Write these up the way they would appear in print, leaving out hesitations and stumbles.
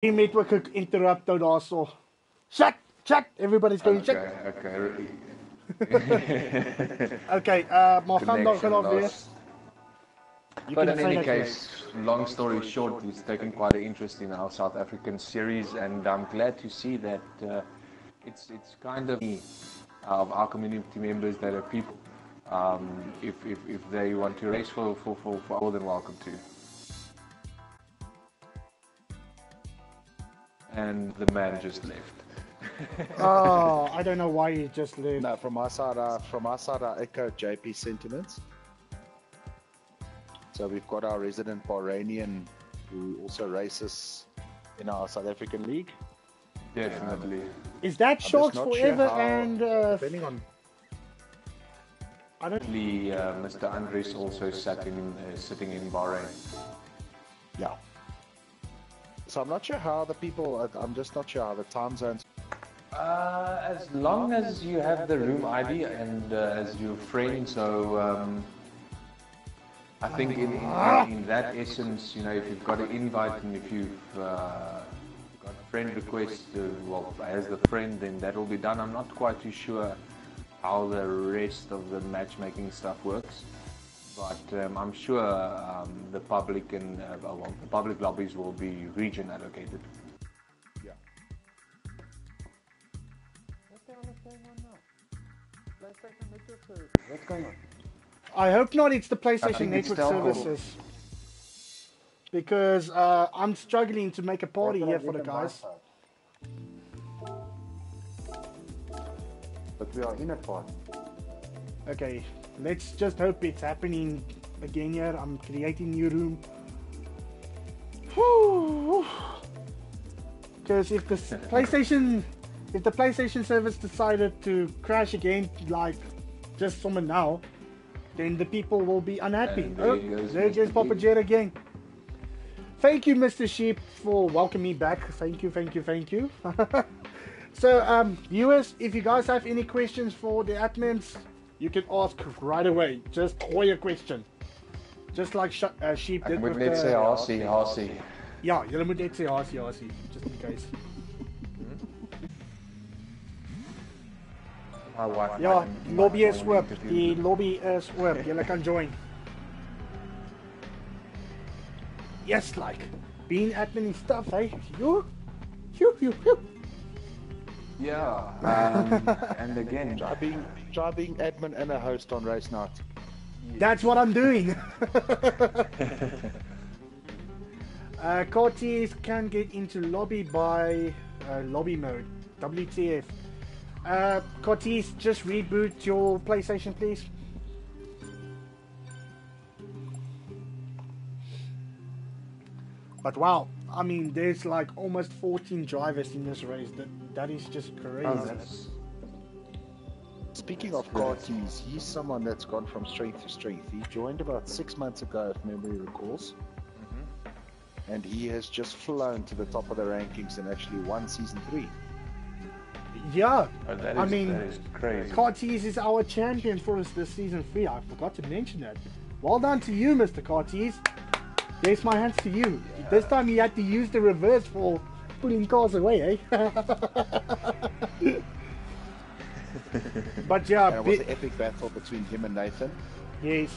Die netwerk ek interrupt nou daarso. Chat, everybody's going check. Okay. Okay, maar gaan daar vanaf weer. But in any case, long story short, he's taken quite an interest in our South African series, and I'm glad to see that it's kind of our community members that are people. If they want to race for more than welcome to. And the man just left. Oh, I don't know why he just left. No, from our side, I echo JP's sentiments. So we've got our resident Bahrainian who also races in our South African league. Definitely. Is that Sharks Forever sure and depending on. I don't. Mr. Andres also sitting in Bahrain. Yeah. So I'm not sure how the people. I'm just not sure how the time zones. As long as you have the room ID and as your friend, so I think in that essence, you know, if you've got an invite and if you've got friend request, well, as the friend, then that will be done. I'm not quite too sure how the rest of the matchmaking stuff works, but I'm sure the public and the public lobbies will be region allocated. Yeah. What the hell is going on now? PlayStation Network Services. What's going on? I hope not. It's the PlayStation it's Network Services. Because I'm struggling to make a party here for the guys. But we are in a party. Okay, let's just hope it's happening again here. I'm creating new room. Because if the PlayStation service decided to crash again, like just someone now, then the people will be unhappy. There goes Pappa-Jerr again. Thank you, Mr. Sheep, for welcoming me back. Thank you. So, viewers, if you guys have any questions for the admins, you can ask right away. Just call your question. Just like Sheep did with Let's say Hasie. Ja, julle moet net sê Hasie, just in case. My wife. Ja, lobby is oop. Die lobby is oop. Julle kan join. Yes, like being admin and stuff, hey? You. Yeah, and again, Try being admin and a host on race night. That's what I'm doing. Cortez can get into lobby by lobby mode. WTF. Cortez, just reboot your PlayStation, please. But wow, I mean, there's like almost 14 drivers in this race. That is just crazy. Speaking of Cortez, he's someone that's gone from strength to strength. He joined about 6 months ago, if memory recalls. And he has just flown to the top of the rankings and actually won season 3. Yeah, that is crazy. Cortez is our champion for us this season 3. I forgot to mention that. Well done to you, Mr. Cortez. There's my hands to you. Yeah. This time you had to use the reverse for pulling cars away, eh? But yeah, it was an epic battle between him and Nathan. Yes.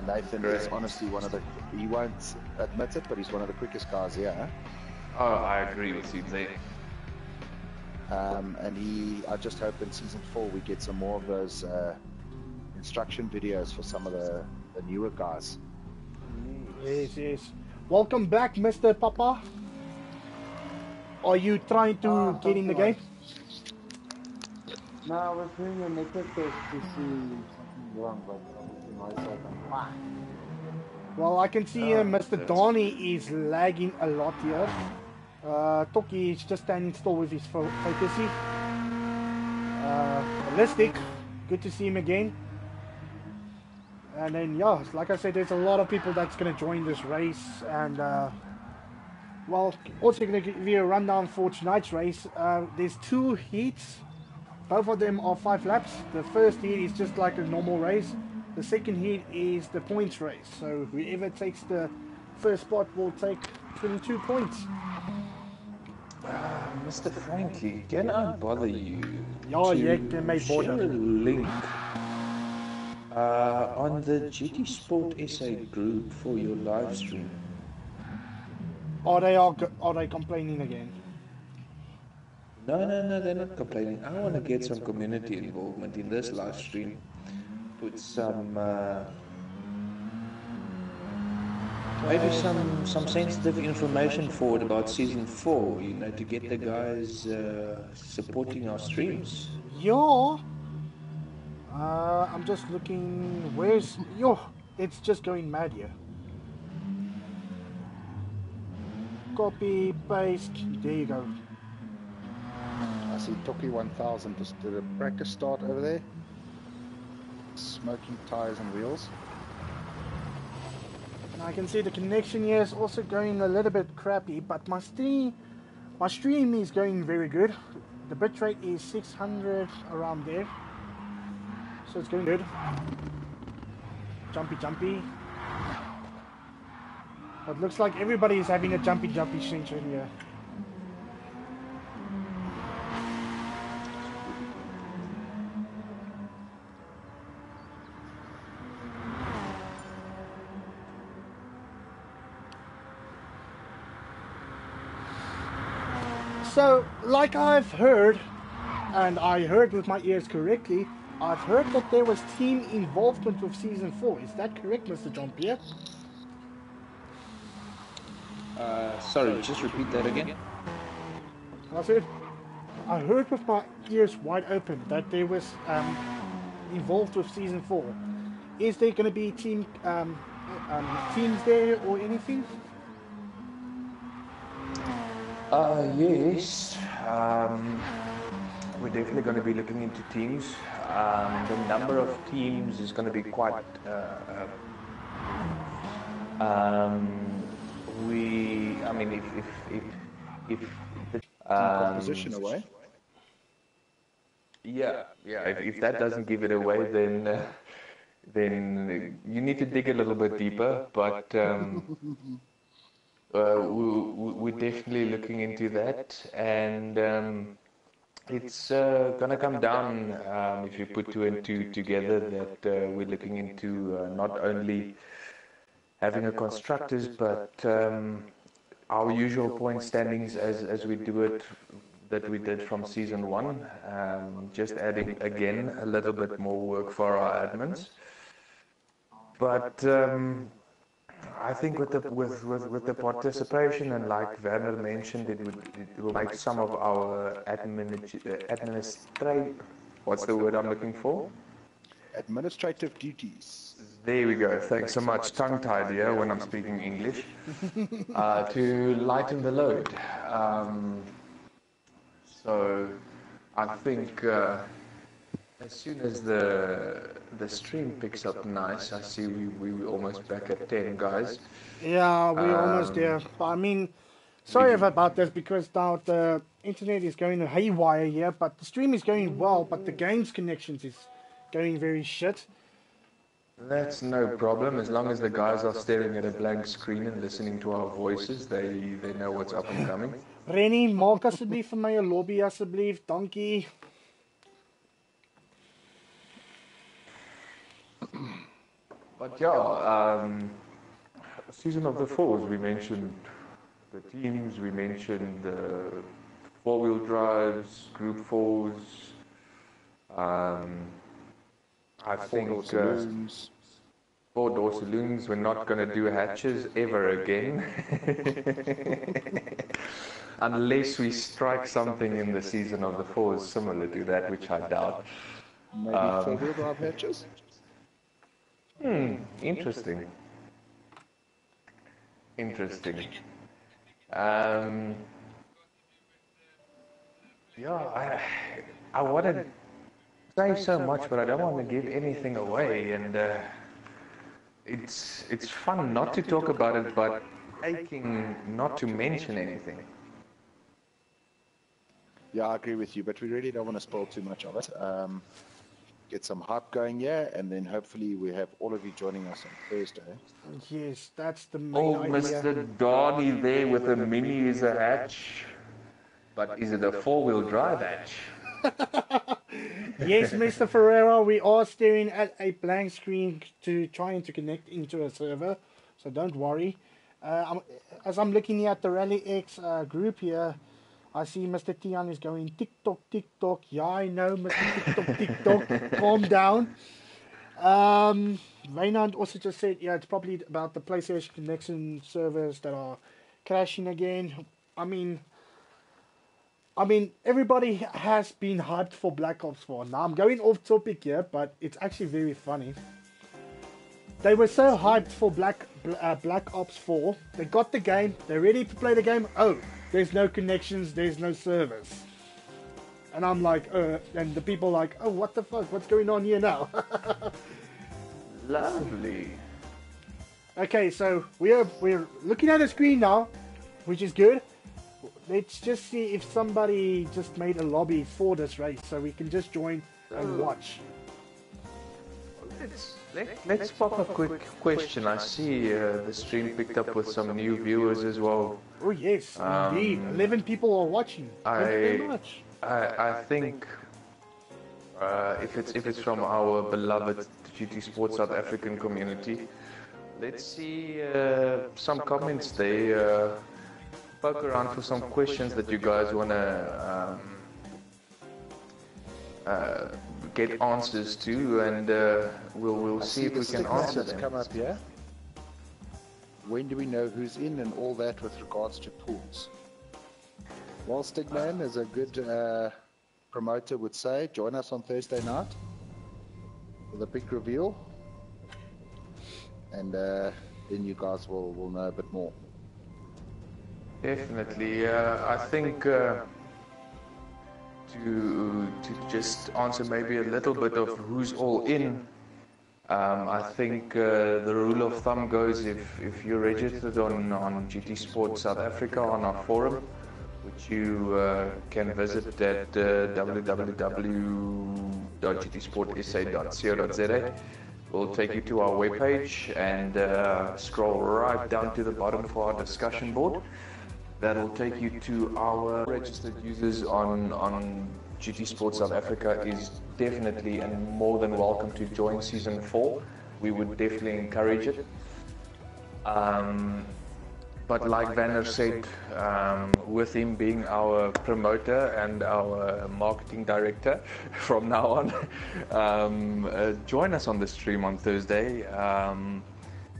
Nathan is honestly one of the, he won't admit it, but he's one of the quickest guys here. Oh, I agree with you there. And I just hope in season 4 we get some more of those instruction videos for some of the newer guys. Yes. Welcome back, Mr. Papa. Are you trying to get in the game? No, I was doing a network test to see something wrong, but obviously my side I'm fine. Well, I can see Mr. Donny is lagging a lot here. Toki is just standing still with his focusy. Ballistic, good to see him again. And then, yeah, like I said, there's a lot of people that's going to join this race. And, well, also going to give you a rundown for tonight's race. There's 2 heats. Both of them are 5 laps. The first heat is just like a normal race. The second heat is the points race. So whoever takes the first spot will take 22 points. Mr. Frankie, can I bother you Ja, jy to kan my share a border. link on the GT Sport SA group for your live stream? Are they complaining again? No, they're not complaining. I want to get some community involvement in this live stream. Put some, maybe some sensitive information forward about season 4, you know, to get the guys supporting our streams. Yeah. I'm just looking. Where's yo? It's just going mad here. Copy, paste. There you go. I see Toki 1000 just did a practice start over there. Smoking tires and wheels. And I can see the connection here is also going a little bit crappy, but my stream is going very good. The bitrate is 600 around there, so it's going good. Jumpy. It looks like everybody is having a jumpy sensor here. So, like I've heard, and I heard with my ears correctly, I've heard that there was team involvement with Season 4. Is that correct, Mr. Jean-Pierre? Sorry, just repeat that again. I heard with my ears wide open that there was involved with Season 4. Is there going to be teams there or anything? Yes, we're definitely going to be looking into teams. The number of teams is going to be quite. I mean, if the Composition away. Yeah. If that doesn't give it away, then you need to dig a little bit deeper. But we're definitely looking into that, and it's gonna come down if you put 2 and 2 together. That we're looking into not only having a constructors, but our usual point standings as we do it, that we did from season 1, just adding again a little bit more work for our admins. But I think with the participation, and like Werner mentioned, it will make some of our Administrative duties. There we go. Thanks so much. Tongue-tied here when I'm speaking English. To lighten the load. So I think as soon as the stream picks up nice, I see we're almost back at 10 guys. Yeah, we're almost there. I mean, sorry about this, because now the internet is going haywire here, but the stream is going well, but the game's connections is going very shit. That's no problem, as long as the guys are staring at a blank screen and listening to our voices, they know what's up and coming. Rennie, maak asseblief vir my 'n lobby asseblief, dankie. But yeah, season of the fours, we mentioned the teams, we mentioned the 4-wheel drives, group 4s. I think 4-door saloons, we're not going to do hatches ever again. Unless we strike something in the season of the 4s similar to that, which I doubt. Maybe 4-wheel drive hatches? Interesting. Yeah, I want to say so much, but I don't want to give anything away, and it's fun not to talk about it, but aching not to mention anything. Yeah, I agree with you, but we really don't want to spoil too much of it. Get some hype going here, and then hopefully we have all of you joining us on Thursday. Yes, that's the main idea. Mr. Donnie there with a mini is a hatch. But is it a four-wheel drive hatch? Yes, Mr. Ferreira, we are staring at a blank screen trying to connect into a server, so don't worry. As I'm looking at the Rally X group here, I see Mr. Tian is going TikTok, TikTok. Yeah, I know, Mr. TikTok, TikTok. Calm down. Reynard also just said, yeah, it's probably about the PlayStation connection servers that are crashing again. I mean, everybody has been hyped for Black Ops 4. Now, I'm going off topic here, but it's actually very funny. They were so hyped for Black Ops 4. They got the game. They're ready to play the game. Oh, there's no connections. There's no servers. And I'm like, and the people are like, oh, what the fuck? What's going on here now? Lovely. Okay, so we're looking at the screen now, which is good. Let's just see if somebody just made a lobby for this race, so we can just join and watch. Let's pop a quick question. I see the stream picked up with some new viewers as well. Oh yes, indeed. 11 people are watching. Thank you very much. I think if it's from our beloved GT Sports South African community, let's see some comments. They poke around for some questions that you guys want to get answers to, and we'll see if we can answer them. Come up here. When do we know who's in and all that with regards to pools? Well, Stigman, as a good promoter would say, join us on Thursday night for the big reveal, and then you guys will know a bit more. Definitely. I think to just answer maybe a little bit of who's all in, I think the rule of thumb goes if you're registered on GT Sports South Africa on our forum, which you can visit at www.gtsportsa.co.za. We'll take you to our webpage and scroll right down to the bottom for our discussion board. That'll take you to our registered users on GT Sports South Africa is definitely and more than welcome to join Season 4. We would definitely encourage it. But like Werner said, with him being our promoter and our marketing director from now on, join us on the stream on Thursday.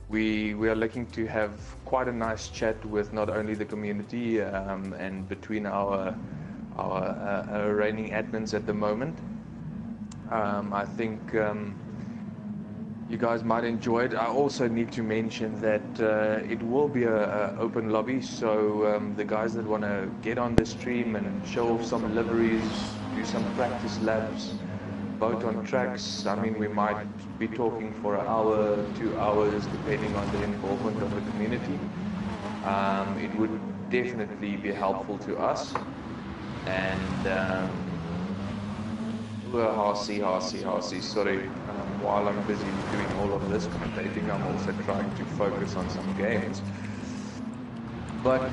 We are looking to have quite a nice chat with not only the community and between our reigning admins at the moment. I think you guys might enjoy it. I also need to mention that it will be an open lobby, so the guys that want to get on the stream and show off some liveries, do some practice laps, vote on tracks. I mean, we might be talking for an hour, 2 hours, depending on the involvement of the community. It would definitely be helpful to us. And Harsi, sorry. While I'm busy doing all of this commentating, I'm also trying to focus on some games. But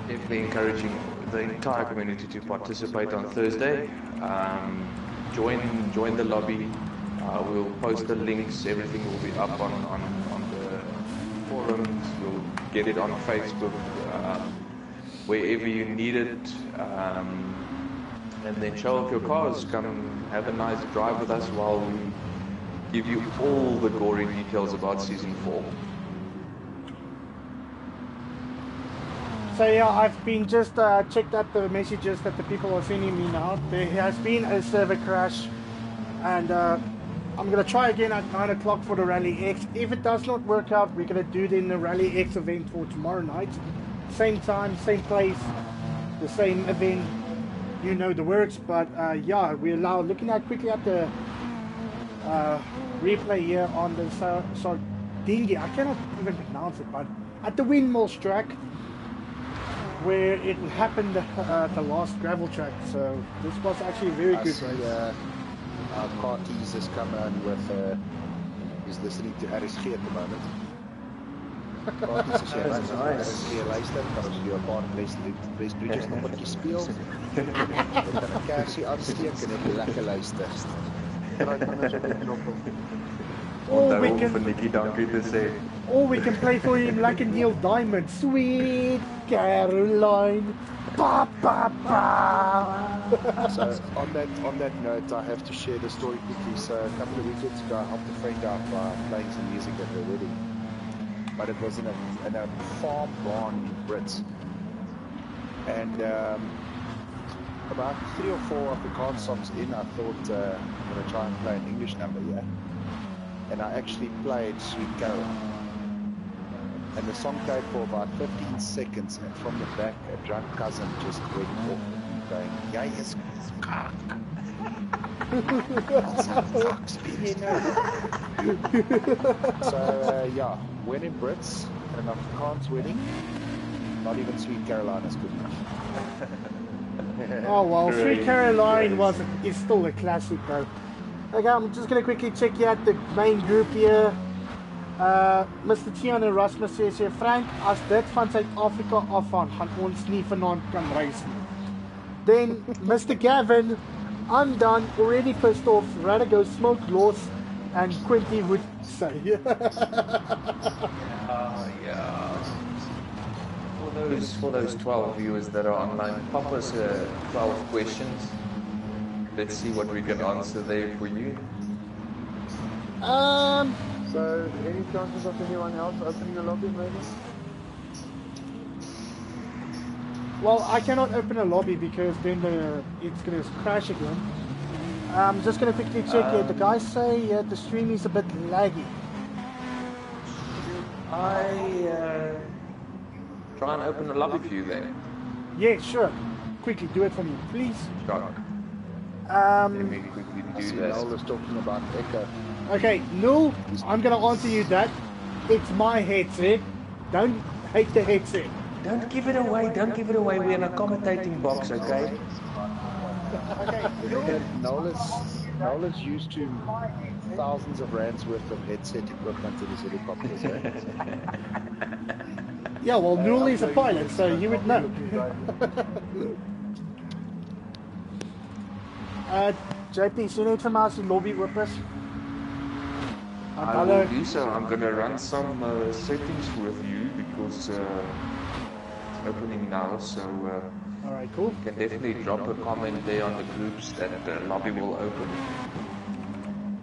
definitely encouraging the entire community to participate on Thursday. Join the lobby. We'll post the links. Everything will be up on the forums. We'll get it on Facebook, wherever you need it. And then show off your cars. Come have a nice drive with us while we give you all the gory details about Season 4. So yeah, I've been just checked out the messages that the people are sending me now. There has been a server crash, and I'm gonna try again at 9 o'clock for the Rally X. If it does not work out, we're gonna do then the Rally X event for tomorrow night. Same time, same place, the same event. You know the works, but yeah, we're now looking at quickly at the replay here on the Sardingi. I cannot even pronounce it, but at the Windmills track, where it happened at the last gravel track. So this was actually a very good race. Our car teaser's come on with, he's listening to RSG at the moment. Kaartjies as jy ry, as jy luister, kan ons vir jou 'n paar Westbridges nommertjies speel. Jy kan 'n kersie aansteek en net lekker luister. Draai kinders op die knop. Onthou om vir Nikki dankie te sê. Or we can play for him like a Neil Diamond. Sweet Caroline. Pa, pa, pa. So on that note, I have to share the story quickly. So a couple of weekends ago, I helped a friend out by playing some music at her wedding. But it was in a farm barn in Brits. And about 3 or 4 Afrikaans songs in, I thought I'm going to try and play an English number here. And I actually played Sweet Caroline. And the song played for about 15 seconds, and from the back, a drunk cousin just went off, going, "Jy is kak." So, yeah, wedding Brits, and an Afrikaans wedding, not even Sweet Caroline is good enough. Oh well, Sweet Caroline is still a classic though. Okay, I'm just going to quickly check here at the main group here. Mr. Tian en Rasmus says here, Frank, as dit van Suid-Afrika afgaan, gaan ons nie vanaand kan reis nie. Then, Mr. Gavin, I'm done, already pissed off, rather go smoke Loss and Quinty would say. Yeah. For those 12 viewers that are online, pop us 12 questions. Let's see what we can answer there for you. So, any chances of anyone else opening the lobby, maybe? Well, I cannot open a lobby because then it's going to crash again. I'm just going to quickly check here. The guys say the stream is a bit laggy. I try and open the lobby for you then. Yeah, sure. Quickly, do it for me, please. Sure. Let me quickly I do see that. Noel is talking about Echo. Okay, Noel, I'm going to answer you that. It's my headset. Don't hate the headset. Don't give it away, don't give it away. We're in a commentating box, okay? Noel is used to thousands of rands worth of headset equipment in his helicopters. Yeah, well, Noel is a pilot, so you would know. JP, sien net vir my as die lobby oop is? I will do so. I'm going to run some settings with you because it's opening now, so Alright, cool. you can definitely drop a comment there on the groups that the lobby will open.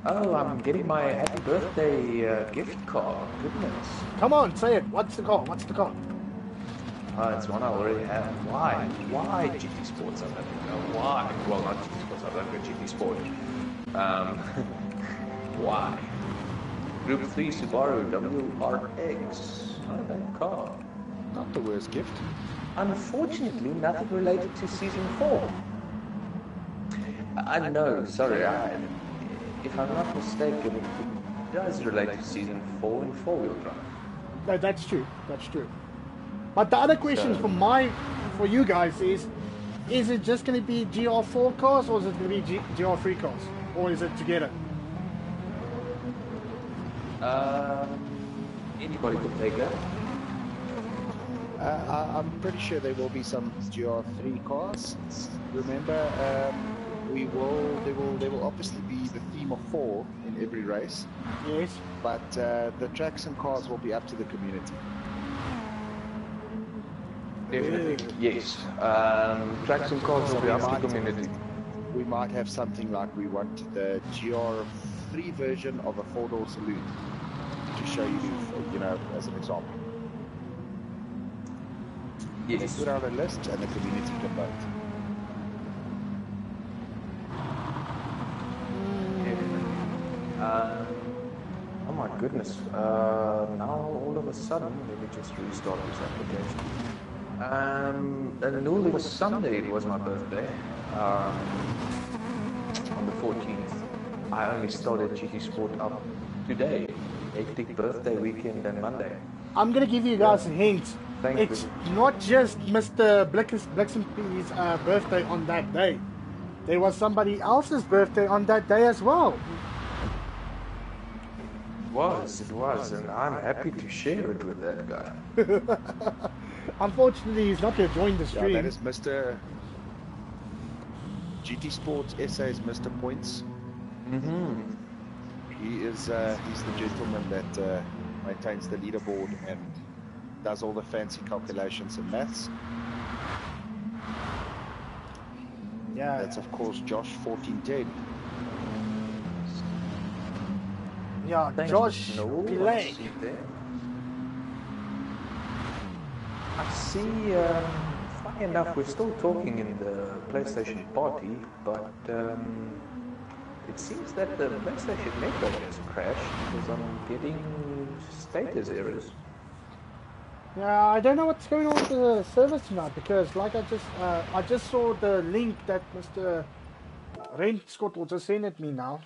Oh, I'm getting my happy birthday gift card. Goodness. Come on, say it. What's the call? What's the call? It's one I already have. Why? Why GT Sports South Africa? Why? Well, not GT Sports South Africa, GT Sport. Why? Group 3 Subaru WRX. Not a bad car. Not the worst gift. Unfortunately, nothing related to Season 4. I know, sorry, if I'm not mistaken, it does relate to Season 4 and 4-wheel drive. No, that's true. That's true. But the other question for you guys is it just going to be GR4 cars or is it going to be GR3 cars? Or is it together? Anybody could take that. I'm pretty sure there will be some GR3 cars. Remember, there will obviously be the theme of 4 in every race. Yes. But the tracks and cars will be up to the community. Definitely, yes. Tracks and cars will be up to the community. We might have something like we want the GR3 version of a 4-door saloon to show you, as an example. Yes. Put out a list and the community can vote. Oh my goodness. Now all of a sudden, let me just restart this application. And all of a Sunday it was my birthday. On the 14th. I only started GT Sport up today. Hectic birthday weekend and Monday. I'm going to give you guys a hint. It's not just Mr. Blixenby's birthday on that day. There was somebody else's birthday on that day as well. was, and I'm happy to share it with that guy. Unfortunately, he's not here to join the stream. Yeah, that is Mr. GT Sports SA's Mr. Points. He's the gentleman that maintains the leaderboard and does all the fancy calculations and maths. Yeah. That's of course Josh 1410. Yeah, Thanks, Josh Noel. Delay. I see, funny enough, we're still talking in the PlayStation party, but it seems that the PlayStation network has crashed because I'm getting status errors. Yeah, I don't know what's going on with the servers tonight because, like I just saw the link that Mr. Renskottel just sent at me now.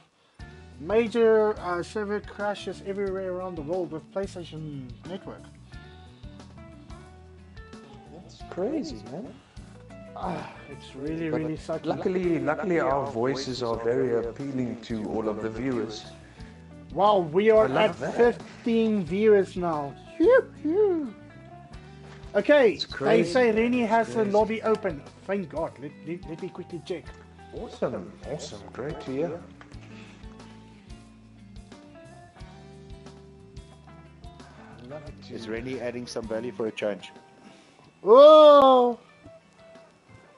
Major server crashes everywhere around the world with PlayStation Network. That's crazy, man. It's really sucky. Luckily, our voices are very appealing to all of the viewers. Wow, we are at that. 15 viewers now. Phew. Okay, they say Rennie has a lobby open. Thank God. Let me quickly check. Awesome, great to hear. Is Rennie adding some value for a change? Oh!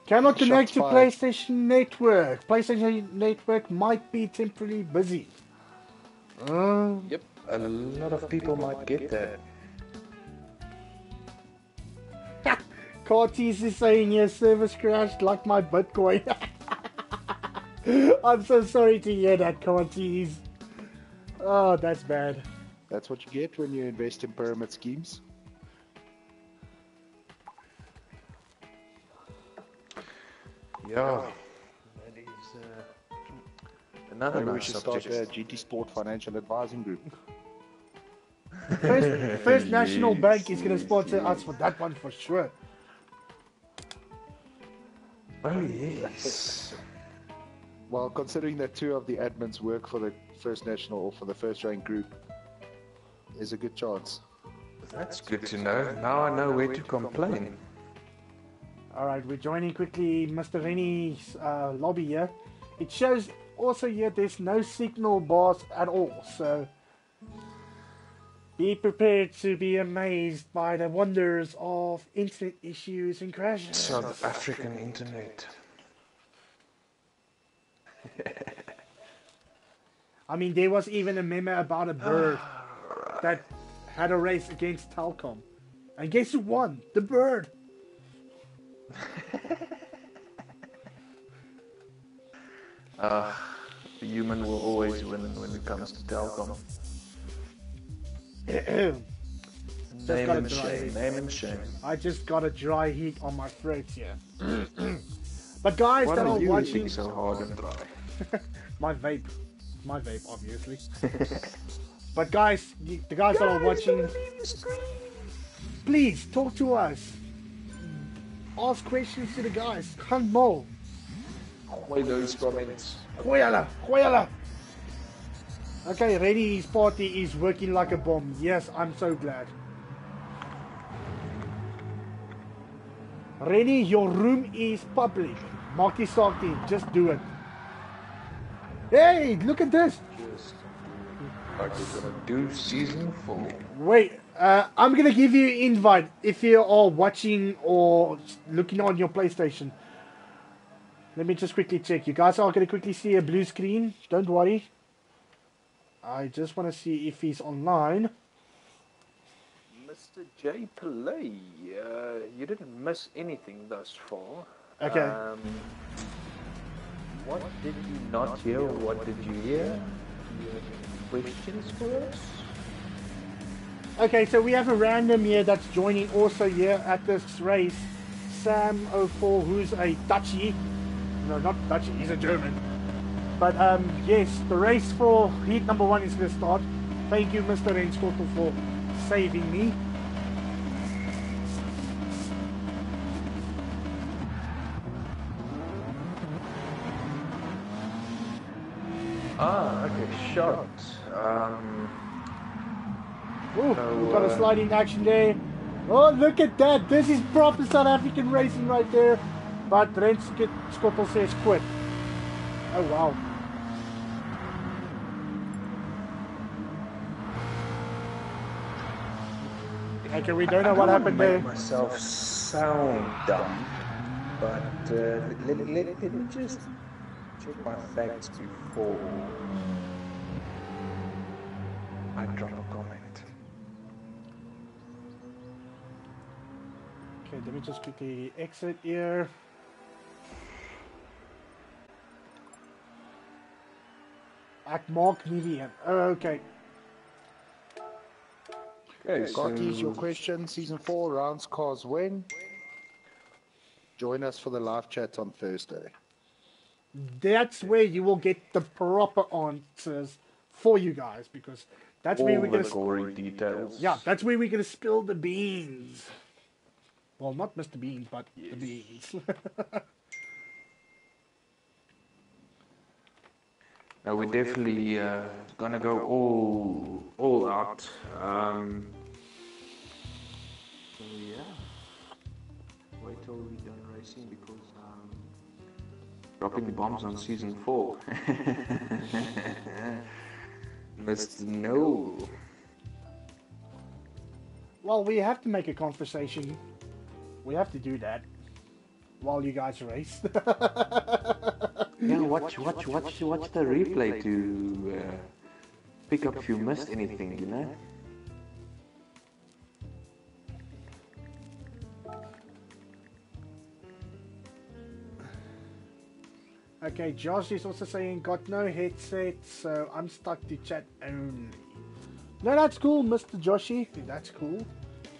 Cannot connect Shots to fired. PlayStation Network. PlayStation Network might be temporarily busy. Yep, a lot of people might get that. Cartes is saying your service crashed like my Bitcoin. I'm so sorry to hear that, Cartes. Oh, that's bad. That's what you get when you invest in pyramid schemes. Yeah, that is another Maybe we nice should start subject. a GT Sport Financial Advising Group. First National Bank is going to sponsor us for that one for sure. Oh yes. Well, considering that two of the admins work for the First National or for the First Rank Group, there's a good chance. That's good to know. Now I know where to complain. Alright, we're joining quickly Mr. Rennie's lobby here. It shows also here there's no signal bars at all, so be prepared to be amazed by the wonders of internet issues and crashes. South African internet. I mean, there was even a memo about a bird that had a race against Telkom. And guess who won? The bird! The human will always win when it comes to Telkom. Name got a and dry shame, heat. name and shame. I just got a dry heat on my throat here. But guys Why that are are you watching... eating so hard and dry? My vape, obviously. But guys, the guys that are watching, please talk to us. Ask questions to the guys. Hunt more. Why those comments? Koyala. Okay, Rennie's party is working like a bomb. Yes, I'm so glad. Rennie, your room is public. Marky Salty, just do it. Hey, look at this. Just like we're gonna do season 4. Wait, I'm gonna give you an invite if you're all watching or looking on your PlayStation. Let me just quickly check. You guys are gonna quickly see a blue screen. Don't worry. I just want to see if he's online. Mr. J. Pillay, you didn't miss anything thus far. Okay. What did you not hear? What did you hear? Do you have any questions for us? Okay, so we have a random here that's joining also here at this race. Sam04, who's a Dutchie. No, not Dutchie, he's a German. But yes, the race for heat number 1 is going to start. Thank you, Mr. Renskottel, for saving me. Okay, shots. Ooh, So, we've got a sliding action there. Oh, look at that. This is proper South African racing right there. But Rens Skottel says quit. Oh, wow. Okay, we don't know what happened there. Make myself sound dumb, but let me just check my facts before I drop a comment. Okay, let me just quickly exit here. At Mark Median. Okay. Okay, Scotty's your question. Season 4, rounds, cars, when? Join us for the live chat on Thursday. That's where you will get the proper answers for you guys, because that's where we're all going the to... gory details. Yeah, that's where we're going to spill the beans. Well, not Mr. Beans, but the beans. Now we're definitely gonna go all out. So yeah, wait till we're done racing because dropping bombs on season 4. Mr. No. Well, we have to make a conversation. We have to do that while you guys race. Yeah, watch the replay to pick up if you missed anything, you know. Okay, Josh is also saying, got no headset, so I'm stuck to chat only. No, that's cool, Mr. Joshi. That's cool.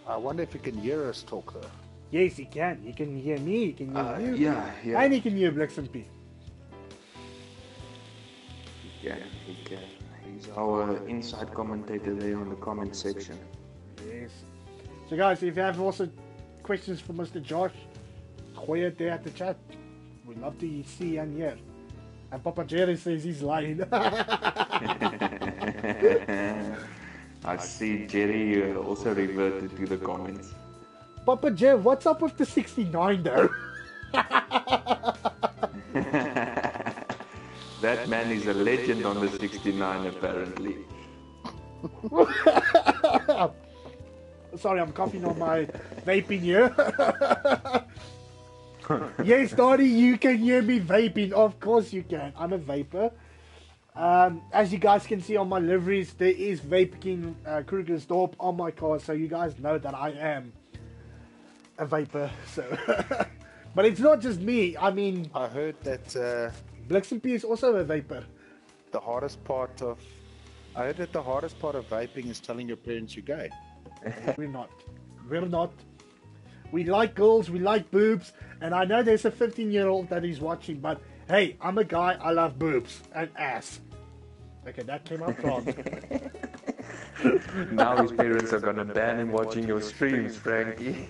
I wonder if you can hear us talk though. Yes, he can. He can hear me, he can hear you. Yeah. And he can hear Blixenp. Yeah, he can. He's our inside commentator there on the comment section. Yes. So guys, if you have also questions for Mr. Josh, gooi it there at the chat. We'd love to see and hear. And Pappa-Jerr says he's lying. I see Jerry also reverted to the comments. Pappa-Jerr, what's up with the 69 though? That man is a legend on the 69 apparently. Sorry, I'm coughing on my vaping here. Yes, Daddy, you can hear me vaping. Of course you can. I'm a vapor. As you guys can see on my liveries, there is Vape King Krugersdorp on my car, so you guys know that I am a vapor. So, but it's not just me. I mean, I heard that Blixenp is also a vapor. the hardest part of vaping is telling your parents you're gay. We're not. We're not. We like girls, we like boobs, and I know there's a 15-year-old that is watching, but hey, I'm a guy, I love boobs and ass. Okay, that came out wrong. Now his parents are gonna ban him watching your streams, Frankie.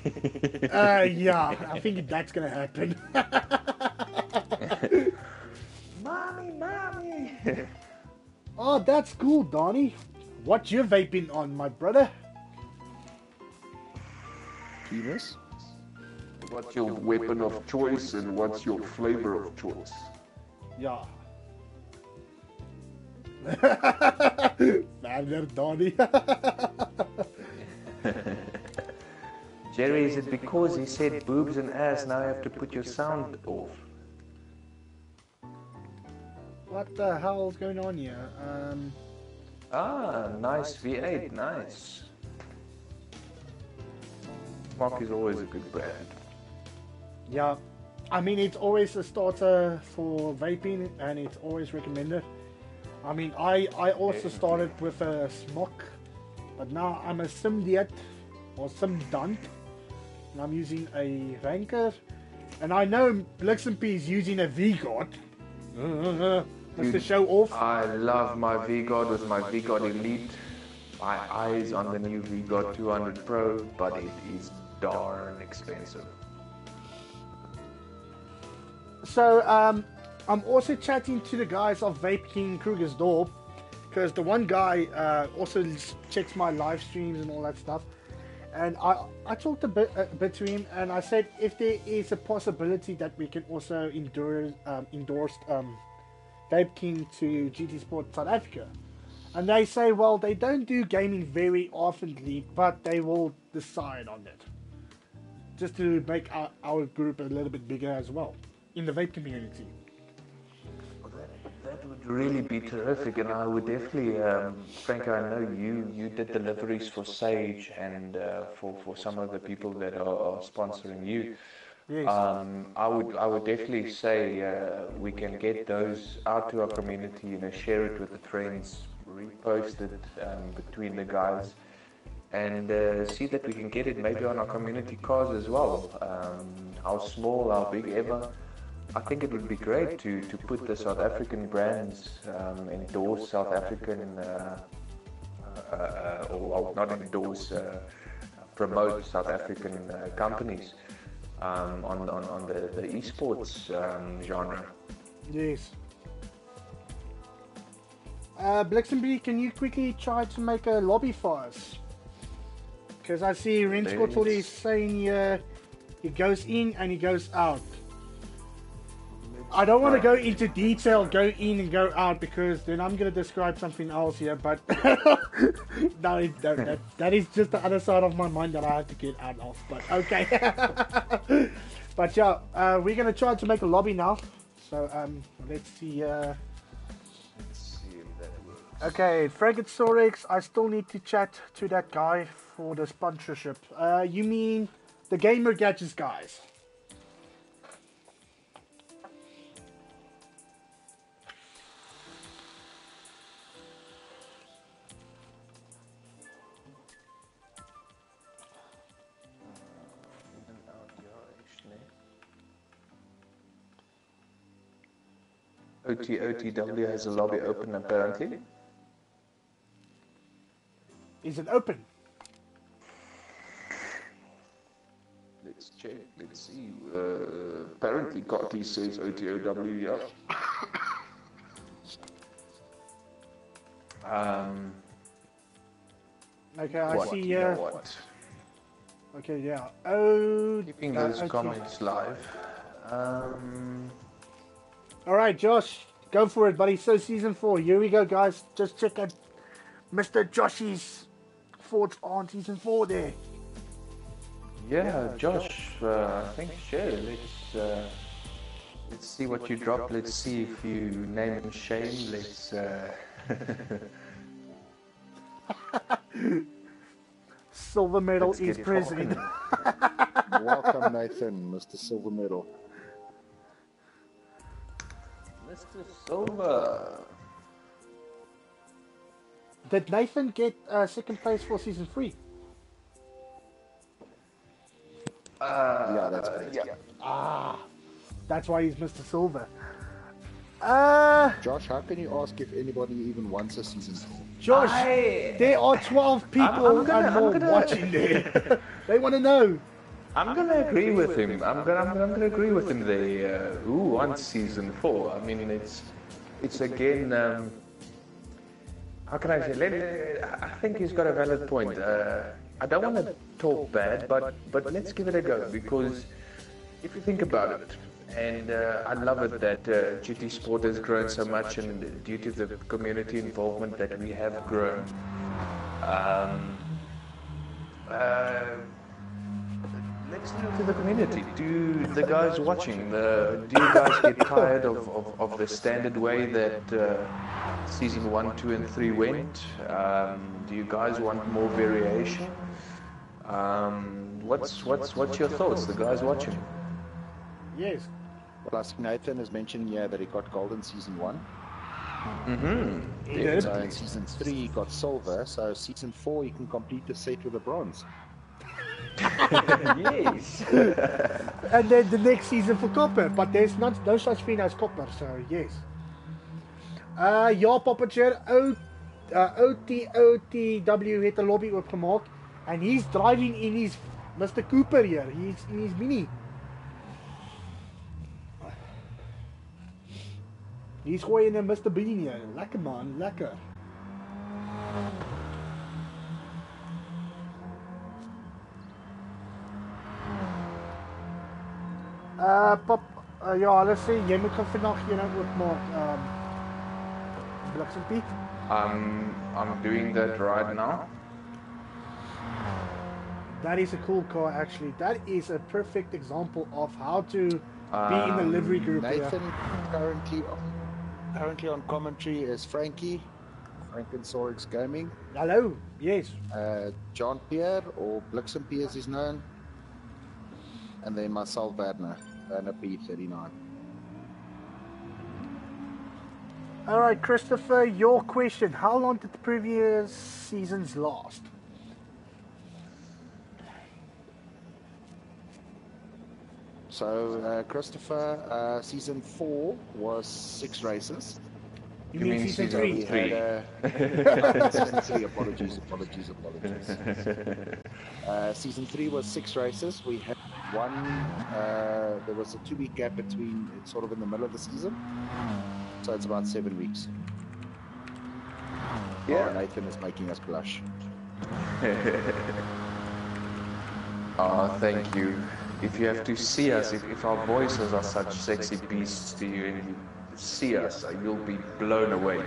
Yeah, I think that's gonna happen. Mommy. Oh, that's cool, Donnie. What you vaping on, my brother? Penis? What's your weapon of choice and what's your flavor of choice? Yeah. Verder, Donnie. Jerry, is it because he said boobs and ass, now you have to put your sound off? What the hell's going on here? Nice V8, nice. Mark is always a good brand. Yeah, I mean, it's always a starter for vaping, and it's always recommended. I mean, I also started with a smock, but now I'm a simdiat or simdant, and I'm using a ranker, and I know Blixenp is using a V-God. Just to show off. I love my V-God with my V-God Elite. My eyes on the new V-God 200 Pro, but it is darn expensive. So, I'm also chatting to the guys of Vape King Krugersdorp, because the one guy also checks my live streams and all that stuff. And I talked a bit to him, and I said if there is a possibility that we can also endorse Vape King to GT Sport South Africa. And they say, well, they don't do gaming very oftenly, but they will decide on it. Just to make our group a little bit bigger as well in the vape community. That would really be terrific, and I would definitely, Franco, I know you did deliveries for Sage and for some of the people that are sponsoring you. Yes. I would definitely say we can get those out to our community, you know, share it with the friends, repost it between the guys, and see that we can get it maybe on our community cards as well. How small, how big ever. I think it would be great to put the South African brands, endorse South African, or not endorse, promote South African companies on the esports genre. Yes. Blixenby, can you quickly try to make a lobby for us? Because I see Renskottel is saying he goes in and he goes out. I don't want to go into detail, go in and go out, because then I'm going to describe something else here, but no, that is just the other side of my mind that I have to get out of, but okay. But yeah, we're going to try to make a lobby now, so let's see. Let's see if that works. Okay, Fragatorex, I still need to chat to that guy for the sponsorship. You mean the Gamer Gadgets guys? OTW has a lobby open apparently. Is it open? Let's check, let's see. Apparently Gotti says OTOW, yeah. Okay, I what, see. what? Okay, yeah. Keeping those comments live. All right, Josh, go for it, buddy. So season 4, here we go, guys. Just check out Mr. Joshy's thoughts on season 4 there. Yeah, Josh, I think sure. Let's see what you drop. Let's see if you name and shame. Let's. Silver medal is present. Welcome, Nathan, Mr. Silver Medal. Mr. Silver. Did Nathan get second place for season 3? Yeah, that's correct. Yeah. Ah, that's why he's Mr. Silver. Josh, how can you ask if anybody even wants a season 4? Josh, there are 12 people and more watching there. They want to know. I'm gonna agree with him. I'm gonna agree with him there. Who wants season 4? I mean, it's again. How can I say? I think he's got a valid point. I don't want to talk bad, but let's give it a go, because if you think about it, and I love it that GT Sport has grown so much, and due to the community involvement that we have grown. Let's look to the community. Do the guys watching, do you guys get tired of the standard way that season 1, 2, and 3 went? Do you guys want more variation? What's your thoughts, the guys watching? Yes. Well, I see Nathan has mentioned here that he got gold in season 1. Mm-hmm. So in season 3 he got silver, so season 4 he can complete the set with a bronze. Yes. And then the next season for copper, but there's no such thing as copper, so yes. Ja, Pappa-Jerr, OTOTW het 'n lobby oopgemaak, and he's driving in his Mr. Cooper here. He's in his Mini. He's gooien 'n Mr. Bean hier. Lekker man, lekker. Ja, hulle sê jy moet gaan vandag een oopmaak bliksempie. I'm doing that right now. That is a cool car actually. That is a perfect example of how to be in the livery group. Nathan currently on commentary is Frankie, Frankensaurix Gaming. Hello, yes. John Pierre, or Bliksempie as he's known. And then myself, WernerP39. Alright, Christopher, your question. How long did the previous seasons last? So, Christopher, season 4 was 6 races. You mean season 3? We had, season 3, apologies. Season 3 was 6 races. We had one, there was a 2-week gap between, it's sort of in the middle of the season. So it's about 7 weeks. Yeah. Oh, Nathan is making us blush. Oh, thank you. If you have to see us, if our voices are such sexy beasts to you and you see us, you'll be blown away.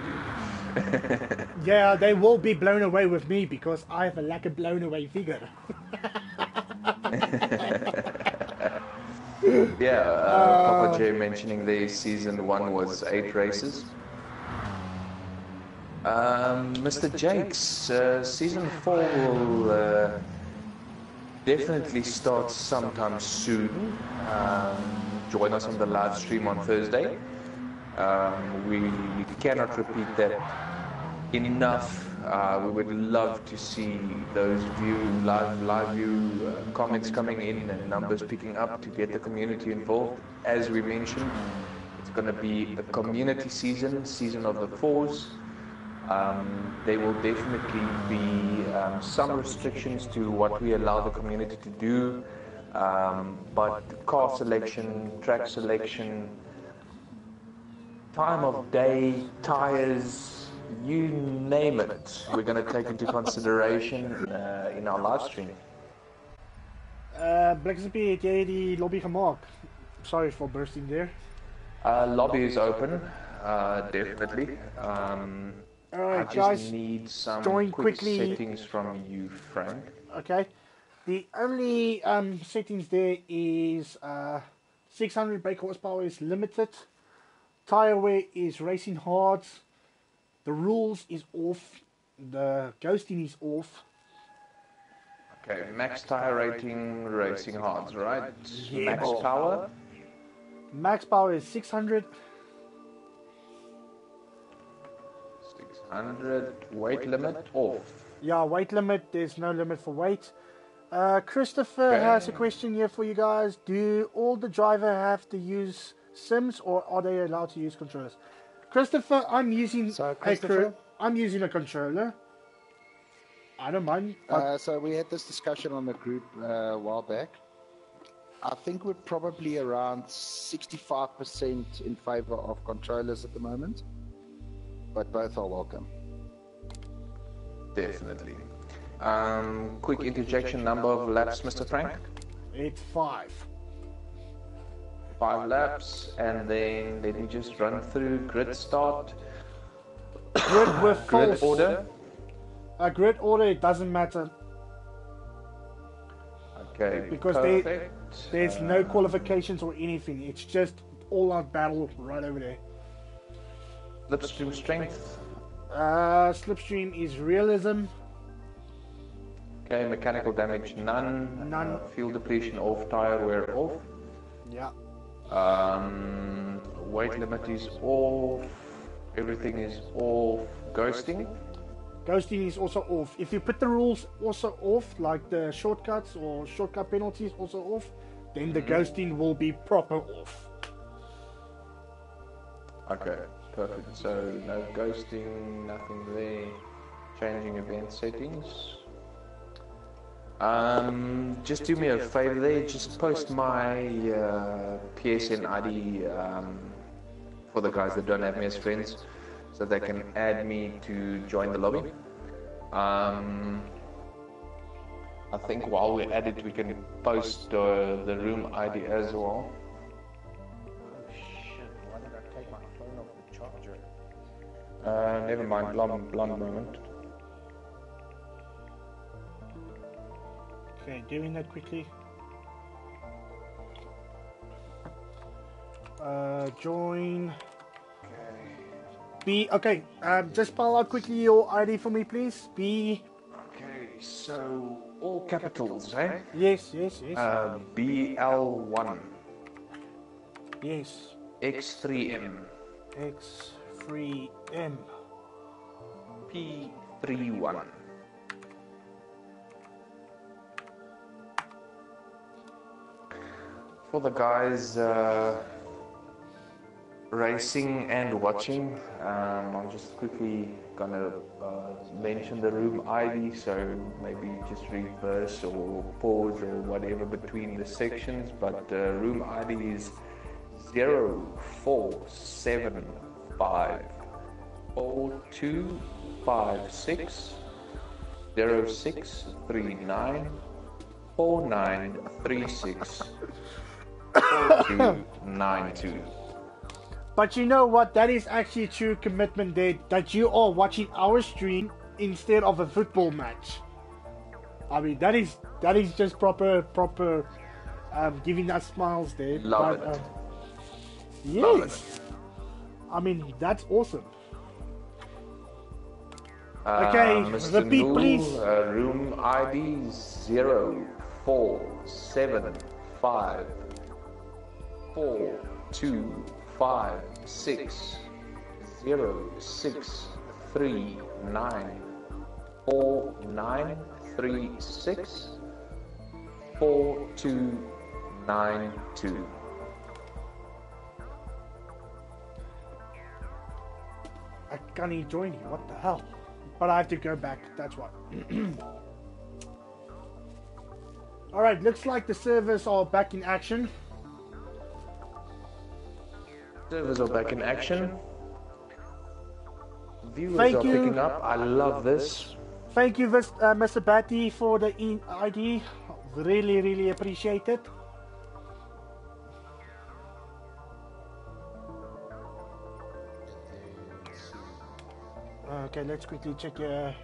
Yeah, they will be blown away with me because I have a like a blown away figure. Yeah, Pappa-Jerr mentioning the season 1 was 8 races. Mr. Jakes, season 4 will definitely start sometime soon. Join us on the live stream on Thursday. We cannot repeat that enough. We would love to see those live view comments coming in and numbers picking up to get the community involved. As we mentioned, it's going to be a community season of the 4s. There will definitely be some restrictions to what we allow the community to do, but car selection, track selection, time of day, tires, you name it, we're going to take into consideration in our live stream. Bliksempie, het jy die lobby gemaak? Sorry for bursting there. Lobby is open, definitely. Alright, I just guys, need some join quick quickly. settings from you, Frank. Okay. The only settings there is 600 brake horsepower is limited. Tire wear is racing hard. The rules is off. The ghosting is off. Okay, max tire rating, racing hards, right? Yeah, Max boss. power. Max power is 600. 600. Weight limit off. Yeah, weight limit. There's no limit for weight. Christopher Okay. has a question here for you guys. Do all the driver have to use sims or are they allowed to use controllers? Christopher, I'm using I'm using a controller. I don't mind. So we had this discussion on the group a while back. I think we're probably around 65% in favor of controllers at the moment, but both are welcome. Definitely. Quick interjection, number of laps, Mr. Frank? It's 5. 5 laps, and then let me just run through grid start. Grid with Grid false. order. Grid order, it doesn't matter Okay, because perfect. there's no qualifications or anything. It's just all out battle right over there. Slipstream strength. Slipstream is realism. Okay, mechanical damage none. None. Fuel depletion off, tire wear off. Yeah. Weight limit is off. Everything is off. Ghosting. Ghosting is also off. If you put the rules also off, like the shortcuts or shortcut penalties also off, then the ghosting will be proper off. Okay, perfect. So no ghosting, nothing there. Changing event settings. Just do me a favor there. Just post my PSN ID for the guys that don't have me as friends, so they can add me to join the lobby. I think while we're at it, we can post the room ID as well. Why did I take my phone off the charger? Never mind, blonde moment. Okay, doing that quickly. Join. B. Okay. Just spell out quickly your ID for me, please. B. Okay, so all capitals, eh? Yes. BL1. Yes. X3M. X3M. P31. For the guys racing and watching, I'm just quickly gonna mention the room ID, so maybe just reverse or pause or whatever between the sections, but room ID is 0475 4256 0639 4936 4292. But you know what? That is actually true commitment there. That you are watching our stream instead of a football match. I mean, that is just proper giving us smiles there. Love it. Yes. Love it. I mean, that's awesome. Okay, Mr. repeat, Noor, please. Room ID 0475 4256 0639 4936 4292. I can't even join you. What the hell? But I have to go back. That's what. Alright, looks like the servers are back in action. Servers are back in action. Viewers Thank are you. picking up. I love this. Thank you, Mr. Batty, for the ID. Really appreciate it. Okay, let's quickly check here.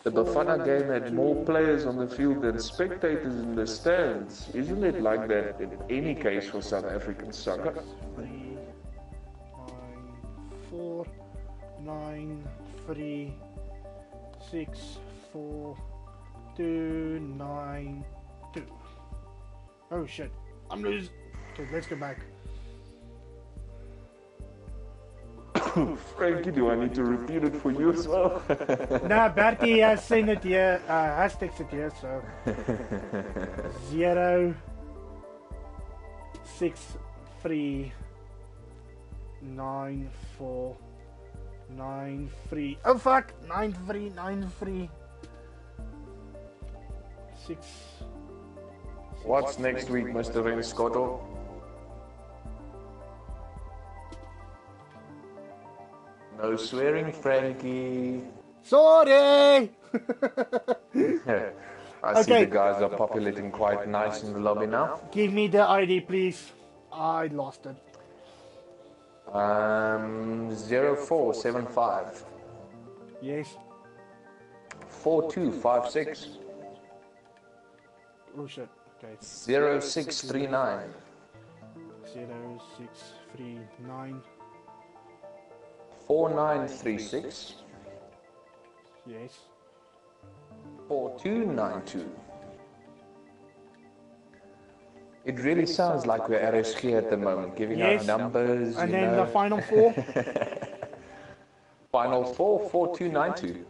The Bafana game had more players on the field than spectators in the stands. Isn't it like that in any case for South African soccer? 3, 9, 4, 9, 3, 6, 4, 2, 9, 2. Oh shit, I'm losing. Okay, let's go back. Frankie, do I need to repeat it for you as well? Nah, Bertie has seen it here, has texted here, so 0, 6, 3, 9, 4, 9, 3. Oh fuck, 9, 3, 9, 3, 6. What's next week, Mr. Renscotto? No swearing, Frankie. Sorry! I see the guys are populating quite nice in the lobby now. Give me the ID, please. I lost it. 0475 Yes. 4256 Oh shit. Okay. 0639 0639. 4936 Yes. 4292. It really sounds like we're RSG at the moment, giving Yes. out numbers. And you then know. the final four. Final four, 4292.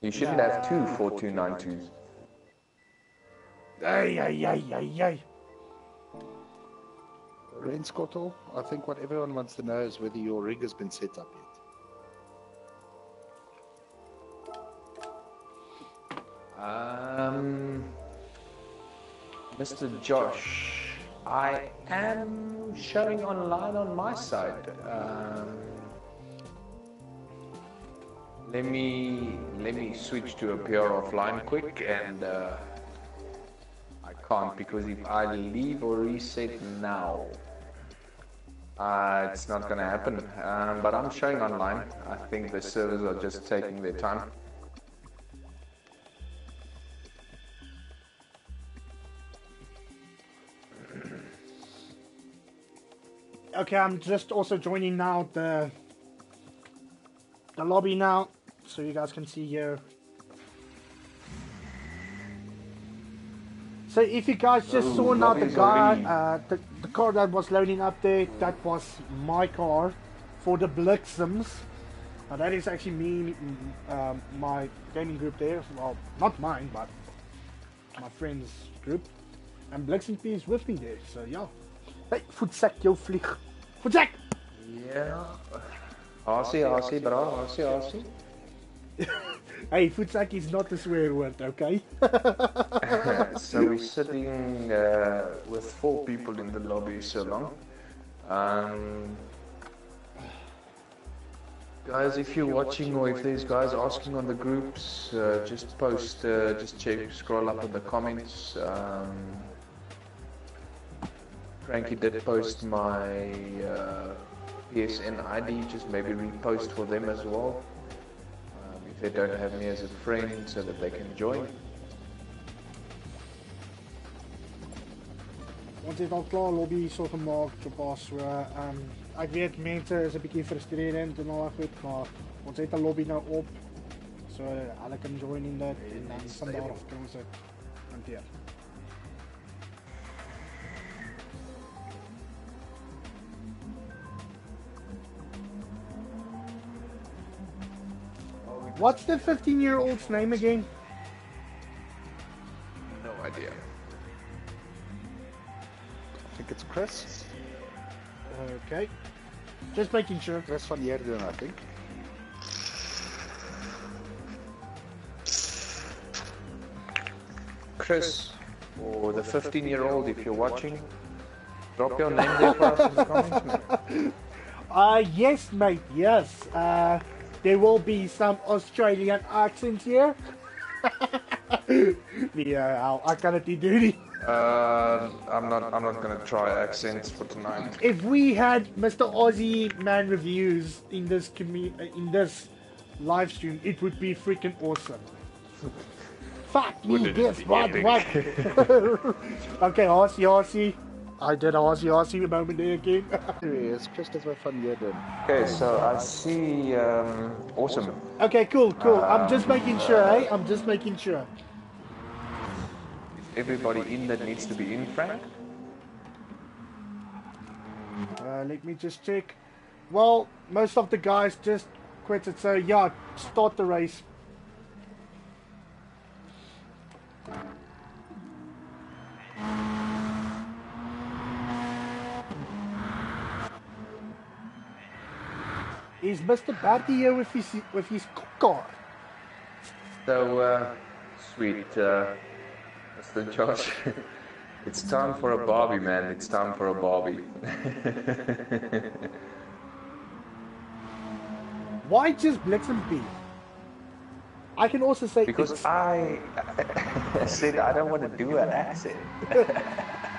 You shouldn't have two 4292s. Ay. Renskottel, I think what everyone wants to know is whether your rig has been set up yet. Mr. Josh, I am showing online on my side. Let me switch to appear offline quick, and I can't because if I leave or reset now, it's not going to happen. But I'm showing online. I think the servers are just taking their time. Okay, I'm just also joining now the lobby now, so you guys can see here. So if you guys just saw now the guy, the car that was loading up there, that was my car for the Blixims. Now that is actually me, my gaming group there. Well, not mine, but my friend's group. And Blixim P is with me there, so yeah. Hey, voetzak, jou vlieg. Voetzak! Yeah. Hasie, bro. Hasie. Hey, voetzak is not a swear word, okay? So we're sitting with 4 people in the lobby so long. Guys, if you're watching or if there's guys asking on the groups, just post, just check, scroll up in the comments. Frankie did post my PSN ID, just maybe repost for them as well. If they don't have me as a friend, so that they can join. Ons het al klaar lobby so gemaak, so ek weet mense is 'n bietjie frustrerend en al goed, maar ons het 'n lobby nou op. So hulle kan join in dit en dan van daar af kan ons dit hanteer. What's the 15-year-old's name again? No idea. I think it's Chris. Okay. Just making sure. Chris van Heerden, I think. Chris, or the 15-year-old, if you're watching, drop your name there for us in the comments, mate. Yes, mate, yes. There will be some Australian accents here. Yeah, I cannot do duty. I'm not gonna try accents for tonight. If we had Mr. Aussie Man reviews in this live stream, it would be freaking awesome. Fuck me, guess what? Okay, Aussie. I did Aussie a moment there again. Here he is, Christopher van Heerden. Okay, so I see. Awesome. Okay, cool. I'm just making sure, eh? I'm just making sure. Everybody in that needs to be in, Frank? Let me just check. Well, most of the guys just quit it, so yeah, start the race. Is Mr. Bertie here with his car? So, sweet, Mr. Josh, it's time for a Barbie, man. It's time for a Barbie. Why just Blixims P? I can also say because I said I don't want to do an accent.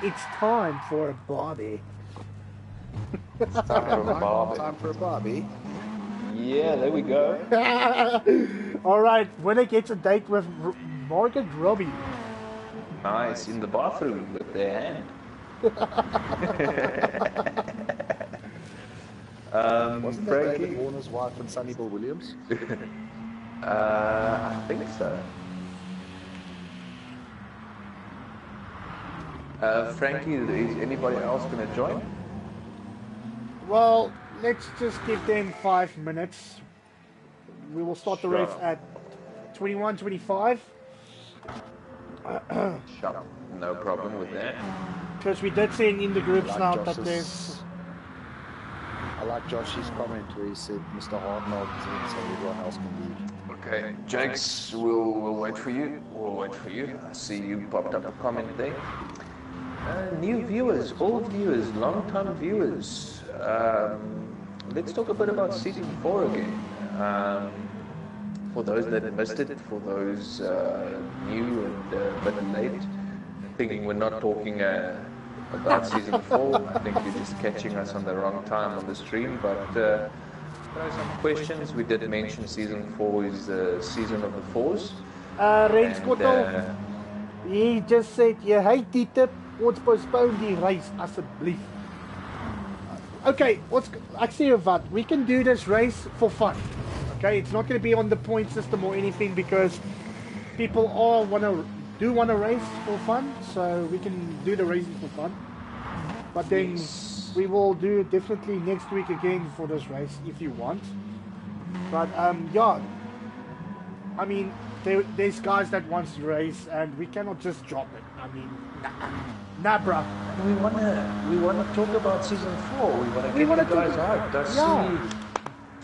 It's time for a Barbie. It's time for a Barbie. Time for a Barbie. Yeah, there we go. Alright, winner gets a date with Margaret Robbie. Nice, in the bathroom with their hand. Wasn't that David Warner's wife and Sonny Bill Williams? I think so. Frankie, is anybody else going to join? Well, let's just give them 5 minutes. We will start the race at 21:25. Sure. No problem with that. Because we did say in the groups now that there's... I like Josh's comment where he said Mr. Hardnock so everyone else can leave. Okay, Jakes, we'll wait for you. We'll wait for you. I see you popped up a comment there. New viewers, old viewers, long-time viewers. Let's talk a bit about Season 4 again. for those that missed it, for those new and a bit late, thinking we're not talking about season 4. I think you're just catching us on the wrong time on the stream. But there are some questions. We did mention season 4 is the season of the 4s. Rens Kotto, he just said, "Jy hate die tip, ons postpone die race asseblief." Okay, ek sê wat, we can do this race for fun. Okay, it's not going to be on the point system or anything because people all want to race for fun, so we can do the racing for fun. But then we will do it definitely next week again for this race if you want. But yeah, I mean, there's guys that wants to race and we cannot just drop it. I mean, nah bruh. We wanna talk about season 4. We wanna get the guys out. I see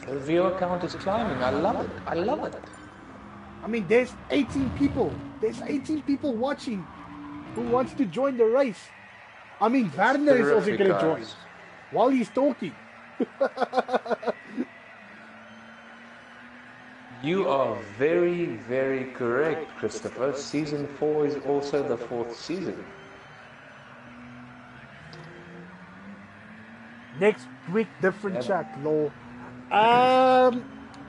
the viewer count is climbing. I love it. I mean, there's 18 people. There's 18 people watching who wants to join the race. I mean, Werner is also going to join while he's talking. You are very, very correct, Christopher. Season 4 is also the 4th season. Next week, different chat, lol.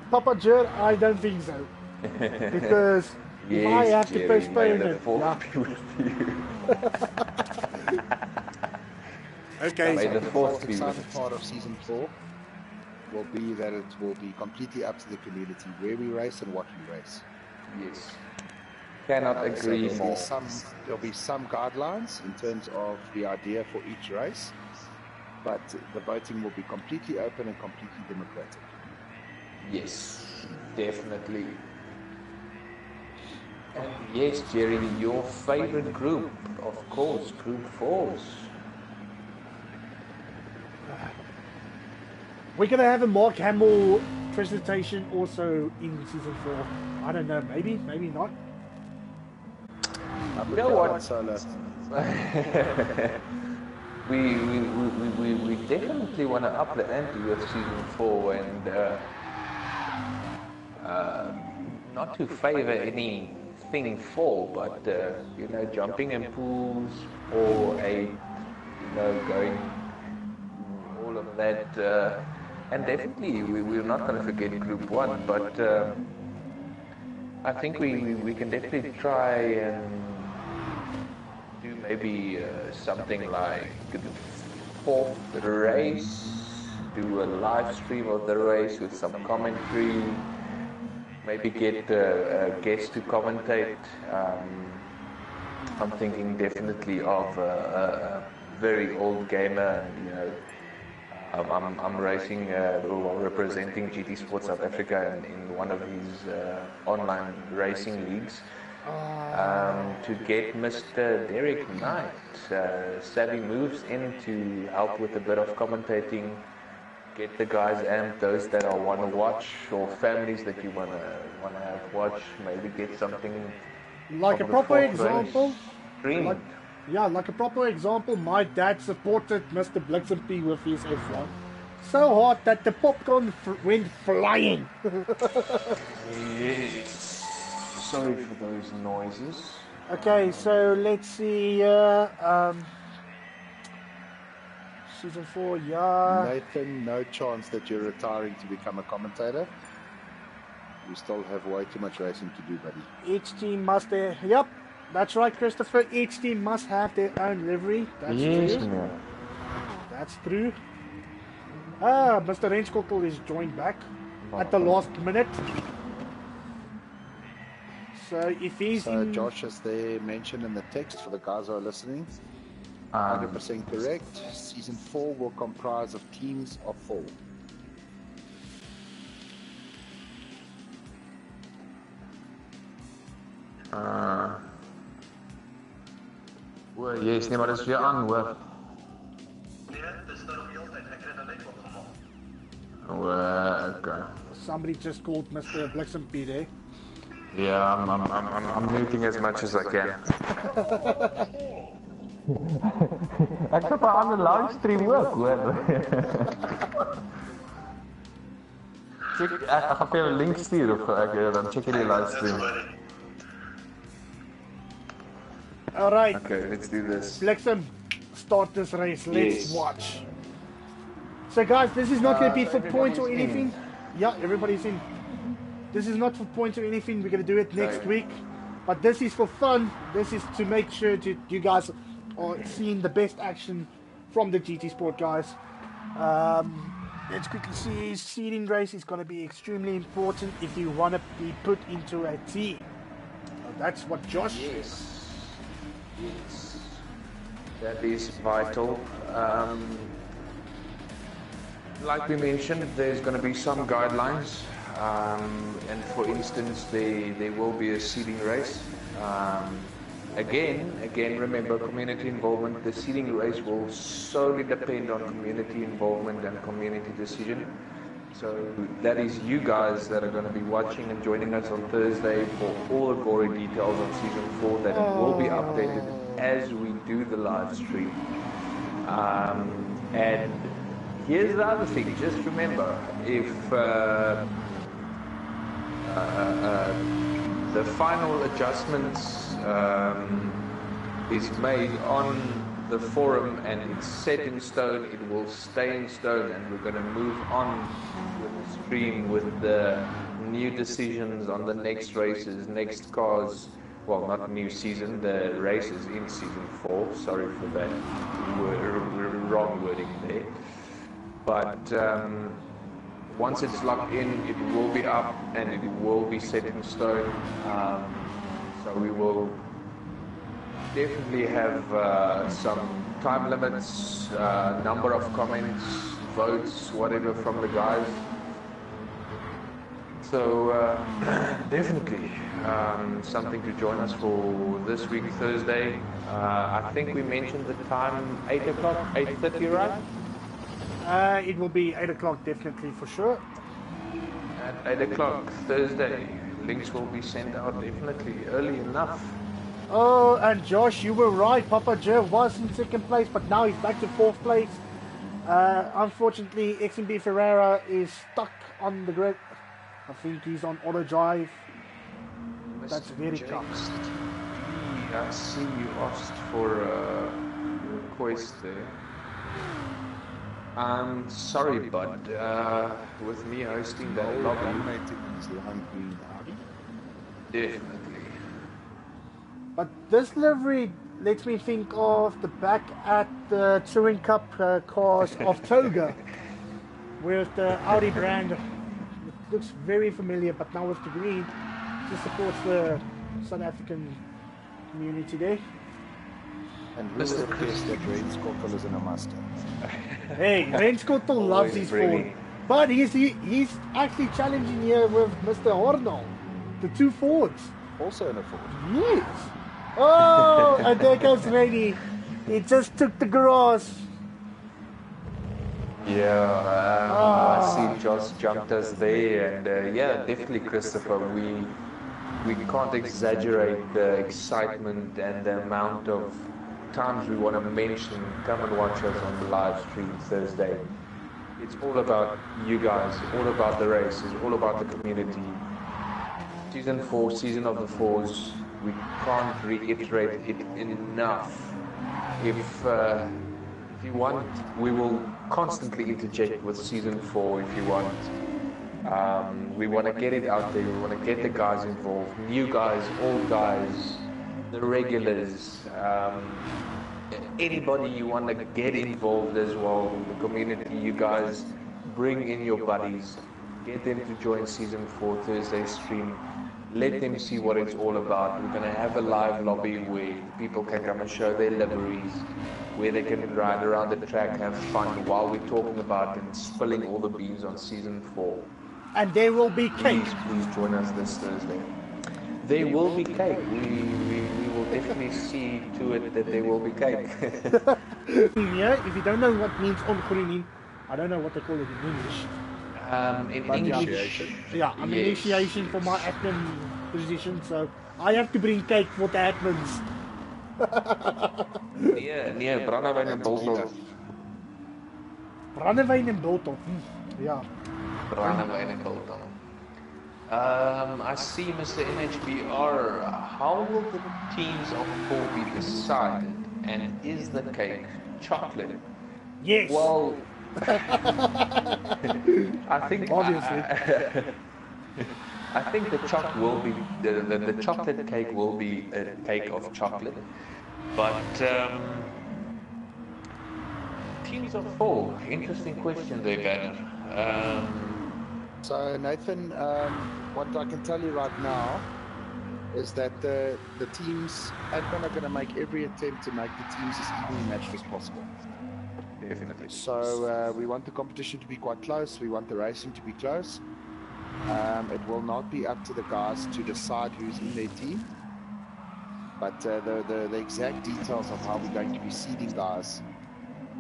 Pappa-Jerr, I don't think so. Because yes, I have to Jerry, postpone may the it. fourth be with you. Okay. May the fourth The be exciting with part of season 4 will be that it will be completely up to the community where we race and what we race. Yes. Cannot agree So more. there'll be some guidelines in terms of the idea for each race, but the voting will be completely open and completely democratic. Yes, definitely. And yes, Jerry, your favorite group, of course, Group 4s. We're going to have a Mark Hamill presentation also in season 4. I don't know, maybe not. You know what? Solo. we definitely want to up the ante with season 4 and not to favor anything 4, but you know, jumping in pools or going all of that, and definitely we're not going to forget Group 1, but I think we can definitely try and do maybe something like the 4th race, do a live stream of the race with some commentary, maybe get a guest to commentate. I'm thinking definitely of a very old gamer, you know. I'm racing, representing GT Sport South Africa in one of his online racing leagues. To get Mr. Derek Knight, Savvy Moves in to help with a bit of commentating, get the guys amped, those that want to watch, or families that you want to have watch, maybe get something Like a proper example. Streamed. Like a proper example, my dad supported Mr. Blixenp with his F1 so hard that the popcorn went flying. Yes. Sorry for those noises. Okay, so let's see. Season 4, yeah. Nathan, no chance that you're retiring to become a commentator. You still have way too much racing to do, buddy. Each team must have. Yep, that's right, Christopher. Each team must have their own livery. That's true. Man. That's true. Mr. Renskottel is joined back at the last minute. So if he's Josh, as they mentioned in the text for the guys who are listening, 100% correct. Season 4 will comprise of teams of 4. Yes, nee, maar dat is weer aan, hoor. Okay. Somebody just called Mr. Blixenp there. Yeah, I'm muting as much as I can. Ek het 'n ander livestream ook, hoor. Ek gaan vir jou 'n link stuur of dan check jy die livestream. Alright. Okay, let's do this. Blixen, start this race. Let's Yes. watch. So guys, this is not going to be for points or everybody's anything. Yeah, everybody's in. This is not for points or anything. We're going to do it next week. But this is for fun. This is to make sure that you guys are seeing the best action from the GT Sport guys. Let's quickly see. Seeding race is going to be extremely important if you want to be put into a team. That's what Josh says. Yes, that is vital. Like we mentioned, there's going to be some guidelines, and for instance, there will be a seeding race. Again, remember community involvement. The seeding race will solely depend on community involvement and community decision. So that is you guys that are going to be watching and joining us on Thursday for all the gory details on Season 4 that will be updated as we do the live stream. And here's the other thing, just remember, if the final adjustments is made on the forum and it's set in stone, it will stay in stone, and we're going to move on with the stream with the new decisions on the next races, next cars. Well, not new season, the races in Season 4. Sorry for that wrong wording there. But once it's locked in, it will be up and it will be set in stone. So we will definitely have some time limits, number of comments, votes, whatever from the guys. So definitely something to join us for this week, Thursday. I think we mentioned the time, 8 o'clock, 8:30, right? It will be 8 o'clock definitely for sure. At 8 o'clock Thursday, links will be sent out definitely early enough. Oh, and Josh, you were right. Pappa-Jerr was in second place, but now he's back to fourth place. Unfortunately, XMB Ferreira is stuck on the grid. I think he's on auto drive. That's very tough. I see you asked for a request there. I'm sorry, bud. With me hosting that lobby, definitely. But this livery lets me think of the back at the Touring Cup cars of Toga with the Audi brand. It looks very familiar, but now with the green, just supports the South African community there. And who would have guessed that Ren Skottel is in a Mustang? Hey, Ren Skottel loves his Ford, but he's actually challenging here with Mr. Hornell, the two Fords. Also in a Ford. Yes. Oh, and there goes Rennie. He just took the grass. Yeah, I see Josh jumped us there, and yeah, definitely, Christopher. We can't exaggerate the excitement and the amount of times we want to mention. Come and watch us on the live stream Thursday. It's all about you guys, all about the races, all about the community. Season 4, season of the fours. We can't reiterate it enough. If you want, we will constantly interject with season 4 if you want. We want to get it out there. We want to get the guys involved, new guys, old guys, the regulars, anybody you want to get involved as well. The community, you guys, bring in your buddies, get them to join season 4 Thursday stream. Let them see what it's all about. We're going to have a live lobby where people can come and show their liveries, where they can ride around the track, have fun while we're talking about and spilling all the beans on season 4. And there will be cake. Please join us this Thursday. There will be cake. We will definitely see to it that there will be cake. Yeah, if you don't know what means ongroening, I don't know what they call it in English. In English, yeah, I'm initiation for my admin position, so I have to bring cake for the admins. Nee, brandewyn en bultop. Brandewyn en bultop, ja. I see Mr. NHBR. How will the teams of 4 be decided? And is the cake chocolate? Yes. Well, I think Obviously. I think the chocolate cake will be a cake of chocolate, but teams of 4. Interesting question there, Werner. So Nathan, what I can tell you right now is that the teams, Admin are going to make every attempt to make the teams as evenly matched as possible. Definitely. So we want the competition to be quite close. We want the racing to be close. It will not be up to the guys to decide who's in their team, but the exact details of how we're going to be seeding guys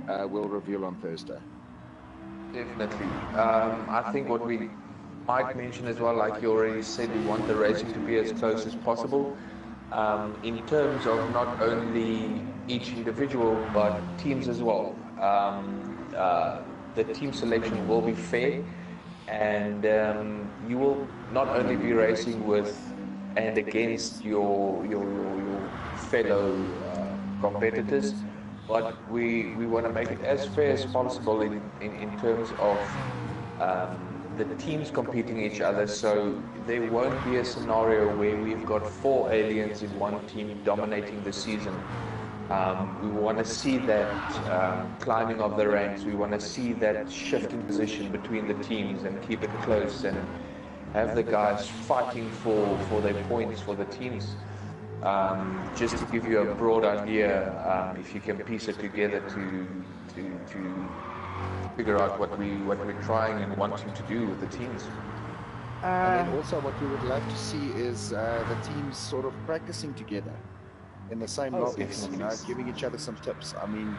we'll reveal on Thursday. Definitely. I think what we might mention as well, like you already said, we want the racing to be as close as possible. In terms of not only each individual, but teams as well. The team selection will be fair, and you will not only be racing with and against your fellow competitors, but we want to make it as fair as possible in terms of the teams competing each other, so there won't be a scenario where we've got 4 aliens in one team dominating the season. We want to see that climbing of the ranks. We want to see that shift in position between the teams and keep it close and have the guys fighting for their points for the teams. Just to give you a broad idea, if you can piece it together to figure out what we're trying and wanting to do with the teams. And then also what we would love to see is the teams sort of practicing together in the same lobbies, you know, giving each other some tips. I mean,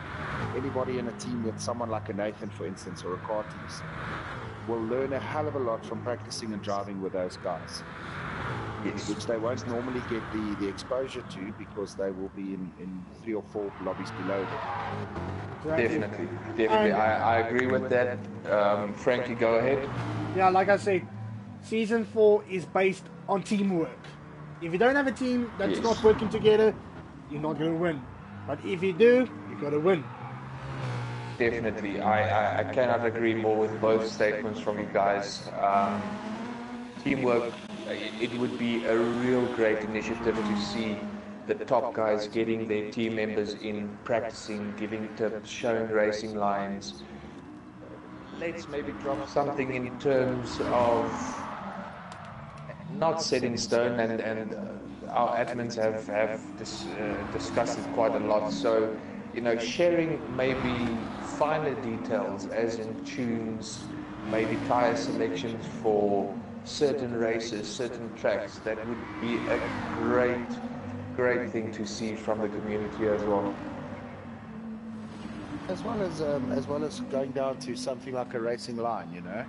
anybody in a team with someone like a Nathan, for instance, or a Cartes, will learn a hell of a lot from practicing and driving with those guys. Yes. Which they won't normally get the exposure to because they will be in 3 or 4 lobbies below them. Definitely. I agree with that. Frankie, go ahead. Yeah, like I said, Season 4 is based on teamwork. If you don't have a team that's not working together, you're not going to win. But if you do, you've got to win. Definitely. I cannot agree more with both statements from you guys. Teamwork, it would be a real great initiative to see the top guys getting their team members in, practicing, giving tips, showing racing lines. Let's maybe drop something in terms of not set in stone, and our admins have discussed it quite a lot. So, you know, sharing maybe finer details, as in tunes, maybe tyre selections for certain races, certain tracks. That would be a great thing to see from the community as well. As well as going down to something like a racing line, you know.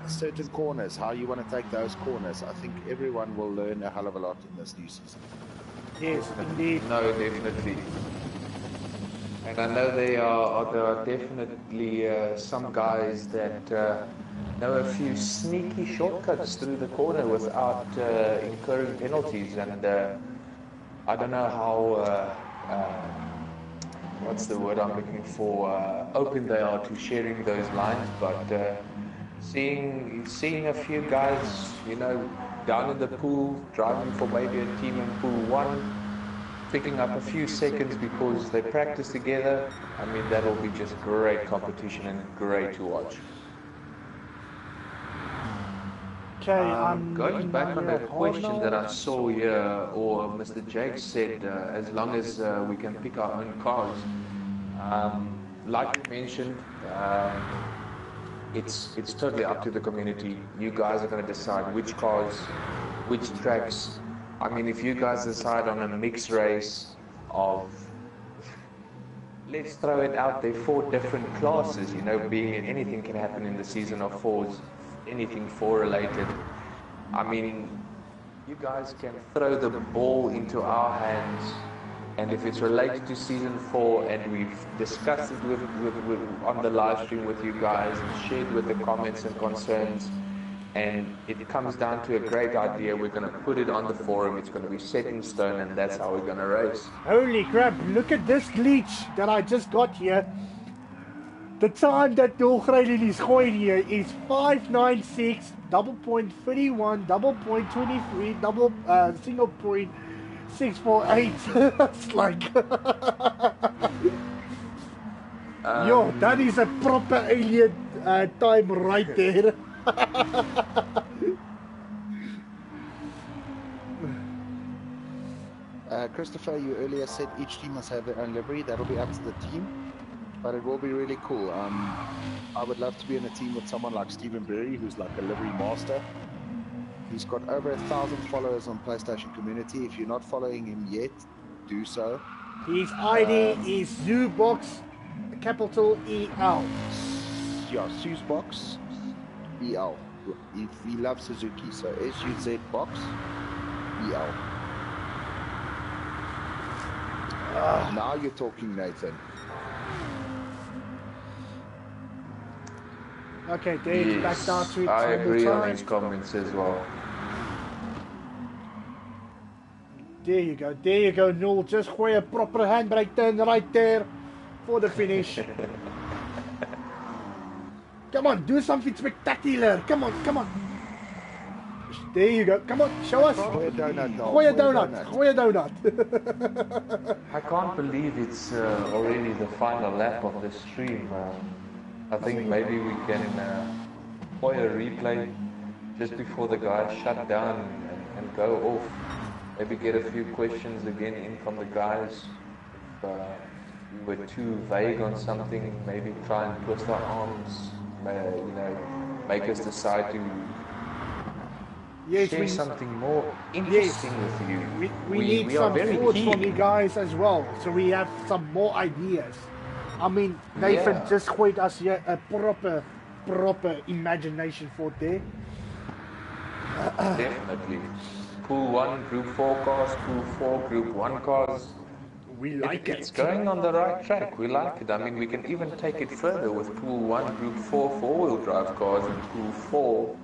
Certain corners, how you want to take those corners. I think everyone will learn a hell of a lot in this new season. Yes, indeed. No, definitely. And I know there are definitely some guys that know a few sneaky shortcuts through the corner without incurring penalties. And I don't know how, what's the word I'm looking for, open they are to sharing those lines, but seeing a few guys, you know, down in the pool, driving for maybe a team in pool 1, picking up a few seconds because they practice together, I mean, that'll be just great competition and great to watch. Okay, going back on that question that I saw here, or Mr. Jake said, as long as we can pick our own cars, like you mentioned, it's totally up to the community. You guys are going to decide which cars, which tracks. I mean, if you guys decide on a mixed race of, let's throw it out there, 4 different classes, you know, being anything can happen in the season of 4s, anything 4 related. I mean, you guys can throw the ball into our hands And if it's related to season 4 and we've discussed it with on the live stream with you guys and shared with the comments and concerns, and it comes down to a great idea, we're going to put it on the forum, it's going to be set in stone, and that's how we're going to race. Holy crap, look at this glitch that I just got here. The time that the Australian is going here is 596, double point 31, double point 23, single point 648. It's like... Yo, that is a proper alien time right there. Christopher, you earlier said each team must have their own livery. That'll be up to the team, but it will be really cool. I would love to be in a team with someone like Stephen Berry, who's like a livery master. He's got over 1,000 followers on PlayStation Community. If you're not following him yet, do so. His ID is Zoobox, capital EL. Yeah, Zoobox, EL. He loves Suzuki, so SUZ box, EL. Now you're talking, Nathan. Okay, Dave, back down to it. I agree on his comments as well. There you go, Noel. Just gooi a proper handbrake turn right there for the finish. Come on, do something spectacular. Come on. There you go. Come on, show us. Gooi a donut. Gooi a donut. I can't believe it's already the final lap of the stream. I think maybe we can play a replay just before the guys shut down and go off. Maybe get a few questions again in from the guys. If we were too vague on something, maybe try and twist our arms, make us decide to share something more interesting with you. We need some thoughts from you guys as well, so we have some more ideas. I mean, Nathan just quite us here a proper imagination for there. Definitely. Pool 1, Group 4 cars, Pool 4, Group 1 cars. We like it. It's going on the right track. We like it. I mean, we can even take it further with Pool 1, Group 4 4-wheel drive cars, and Pool 4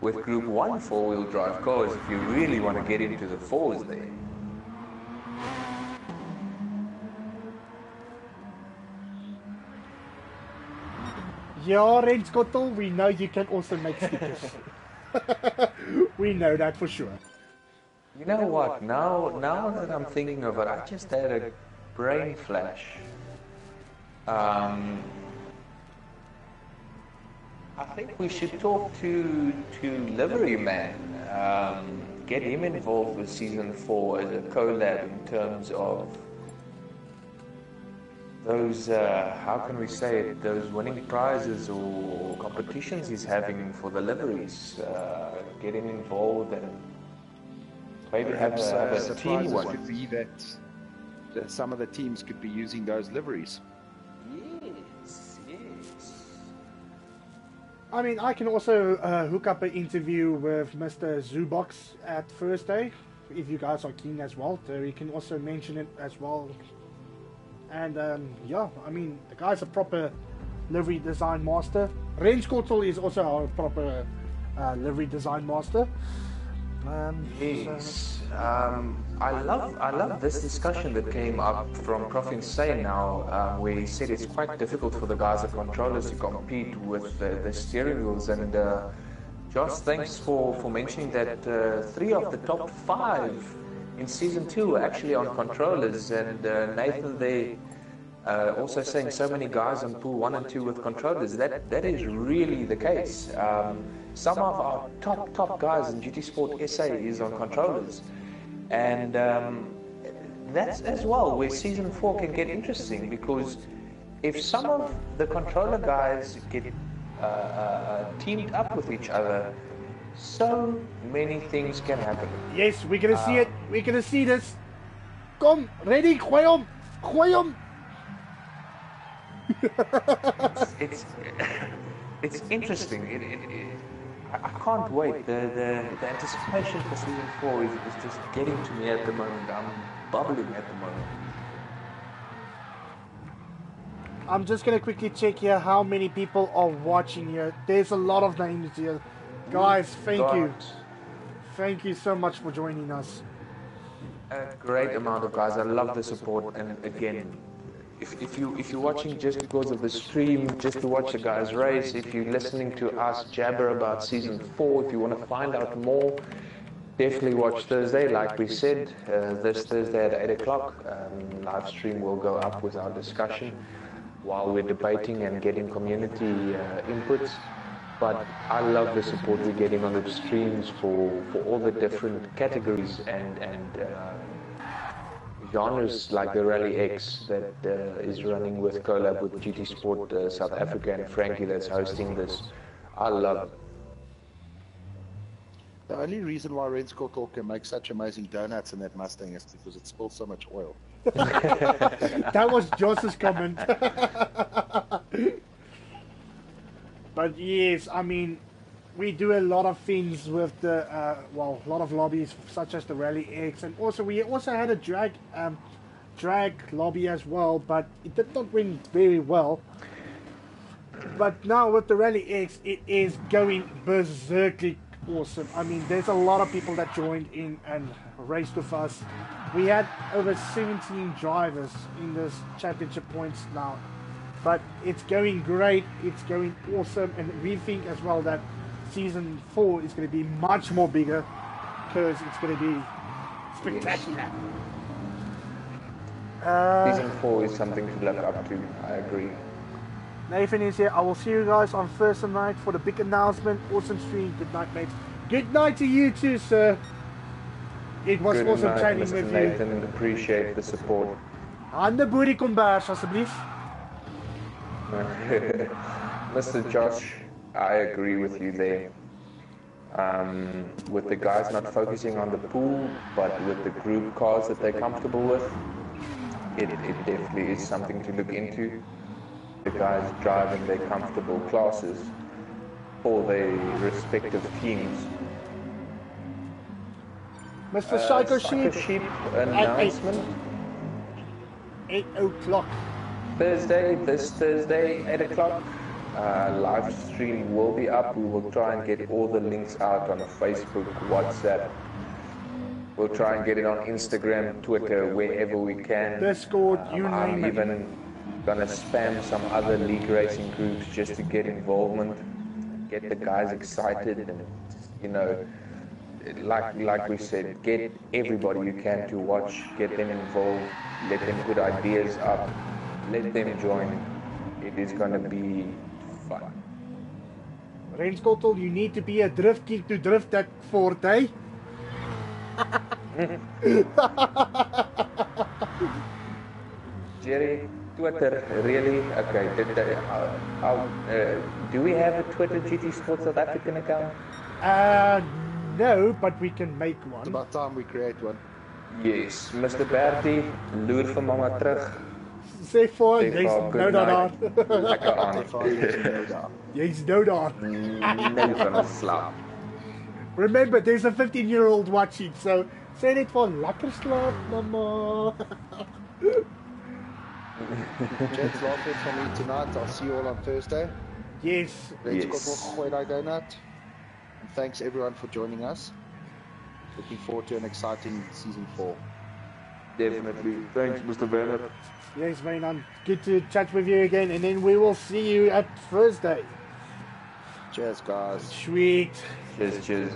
with Group 1 4-wheel drive cars if you really want to get into the fours there. Yeah, Renskottel, we know you can also make stickers. We know that for sure. You know what? Now that I'm thinking of it, I just had a brain flash. I think we should talk to Livery Man. Get him involved with Season 4 as a collab in terms of those, how can we say it, those winning prizes or competitions he's having for the liveries. Get him involved and maybe have a team one. Could be that some of the teams could be using those liveries. Yes. I mean, I can also hook up an interview with Mr. Zoobox at Thursday, if you guys are keen as well. So you can also mention it as well. And yeah, I mean, the guy's a proper livery design master. Renskottel is also our proper livery design master. Yes. I love this discussion that came up from Prof Insane now, where he said it's quite difficult for the guys at controllers to compete with the steering wheels. And Josh, thanks for mentioning that 3 of the top 5 in Season 2 were actually on controllers, and Nathan there also saying so many guys on Pool 1 and 2 with controllers. That is really the case. Some of our top guys in GT Sport SA is on controllers, and that's as well where Season 4 can get interesting, because if some of the controller guys get teamed up with each other, so many things can happen. Yes, we're gonna see it. We're gonna see this. Come, ready, gooi hom. It's interesting. I can't wait. The anticipation for season 4 is just getting to me at the moment. I'm bubbling at the moment. I'm just gonna quickly check here how many people are watching here. There's a lot of names here. Guys, thank you. Thank you so much for joining us. A great amount of guys. I love the support, and again, if you're watching just because of the stream, just to watch the guys race, if you're listening to us jabber about season 4, if you want to find out more, definitely watch Thursday. Like we said, this Thursday at 8 o'clock, live stream will go up with our discussion while we're debating and getting community inputs. But I love the support we're getting on the streams for all the different categories and genres like the Rally X that is running with collab with GT Sport South Africa and Frankie that's hosting this. I love it. The only reason why Red Scottle can make such amazing donuts in that Mustang is because it spills so much oil. That was Joss's comment. But yes, I mean, we do a lot of things with the, a lot of lobbies such as the Rally X, and also we also had a drag lobby as well, but it did not win very well. But now with the Rally X, it is going berserkly awesome. I mean, there's a lot of people that joined in and raced with us. We had over 17 drivers in this championship points now. But it's going great, it's going awesome, and we think as well that Season 4 is going to be much more bigger because it's going to be spectacular. Season 4 is something to look up to, I agree. Nathan is here. I will see you guys on Thursday night for the big announcement. Awesome stream. Good night, mates. Good night to you too, sir. It was awesome chatting with you. Nathan, appreciate the support. Hande boerie kombers, asseblief. Mr. Josh, I agree with you there. With the guys not focusing on the pool, but with the group cars that they're comfortable with, it definitely is something to look into. The guys driving their comfortable classes for their respective teams. Mr. Psycho Sheep announcement. 8 o'clock. This Thursday, 8 o'clock. Live stream will be up. We will try and get all the links out on Facebook, WhatsApp. We'll try and get it on Instagram, Twitter, wherever we can. Discord, you name I'm it. even gonna spam some other league racing groups just to get involvement, get the guys excited, and you know, like we said, get everybody you can to watch, get them involved, let them put ideas up, let them join. It is gonna be fun. Renskottel, you need to be a drift king to drift that Ford, eh? Jerry, Twitter, really? Okay. Do we have a Twitter GT Sports South African account? No, but we can make one. It's about time we create one. Yes. Mr. Bertie, loer vir mama terug. Sê vir, Sê jy's vir, nou good daar. Lekker aan. Jy's nou daar. Nou gaan ons slaap. Remember, there's a 15-year-old watching, so say it for lekker slaap, mama. Gents, last bit from me tonight. I'll see you all on Thursday. Yes. Let's go for a donut. And thanks everyone for joining us. Looking forward to an exciting season 4. Definitely. Thanks, Mr. Bernard. Yes, Vainan. Good to chat with you again, and then we will see you at Thursday. Cheers, guys. Sweet. Cheers.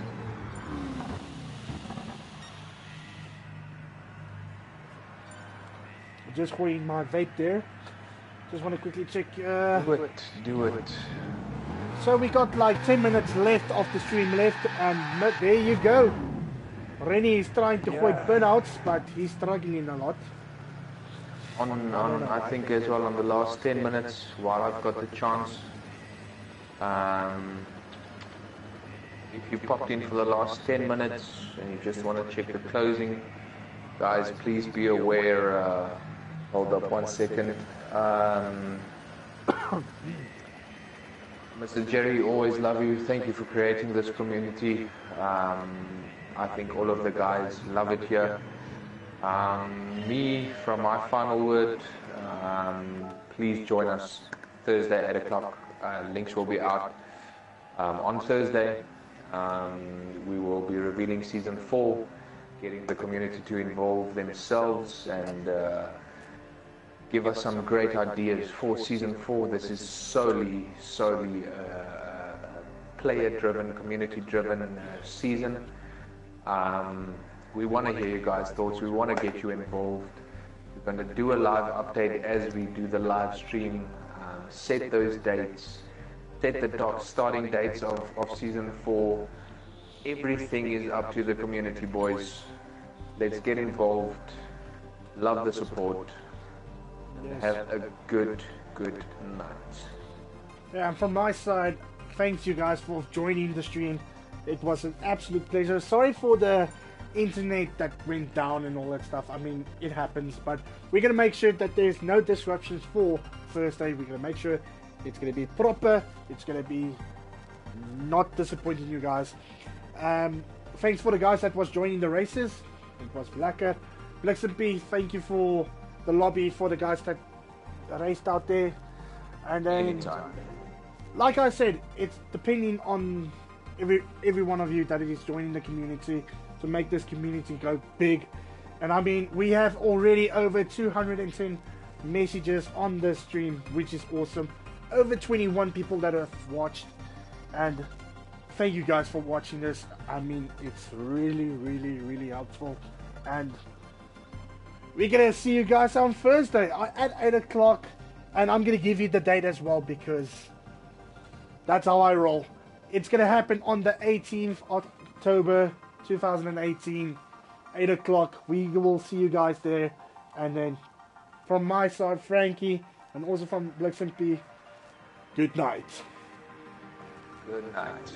Just holding my vape there. Just want to quickly check. Do it. So we got like 10 minutes left of the stream left, and there you go. Rennie is trying to avoid burnouts, but he's struggling a lot. I think as well on the last 10 minutes, while I've got the chance, if you popped in for the last 10 minutes and you just want to check the closing, guys, please be aware. Hold up 1 second. Mr. Jerry, always love you. Thank you for creating this community. I think all of the guys love it here. Me, from my final word, please join us Thursday at 8 o'clock. Links will be out on Thursday. We will be revealing season 4, getting the community to involve themselves and give us some great ideas for season 4. This is solely player-driven, community-driven season. We want to hear you guys' thoughts. We want to get you involved. We're going to do a live update as we do the live stream. Set those dates. Set the starting dates of season 4. Everything is up to the community, boys. Let's get involved. Love the support. Have a good night. Yeah, and from my side, thanks you guys for joining the stream. It was an absolute pleasure. Sorry for the internet that went down and all that stuff. I mean, it happens, but we're gonna make sure that there's no disruptions for Thursday. We're gonna make sure it's gonna be proper. It's gonna be not disappointing you guys. Thanks for the guys that was joining the races. It was Blacker. Blixenp, thank you for the lobby, for the guys that raced out there. And then, Anytime. like I said, it's depending on every one of you that is joining the community to make this community go big. And I mean, we have already over 210 messages on the stream, which is awesome. Over 21 people that have watched, and thank you guys for watching this. I mean, it's really helpful. And we're gonna see you guys on Thursday at 8 o'clock, and I'm gonna give you the date as well because that's how I roll. It's gonna happen on the 18th of October 2018, 8 o'clock. We will see you guys there. And then from my side, Frankie, and also from Blixenp, good night. Good night.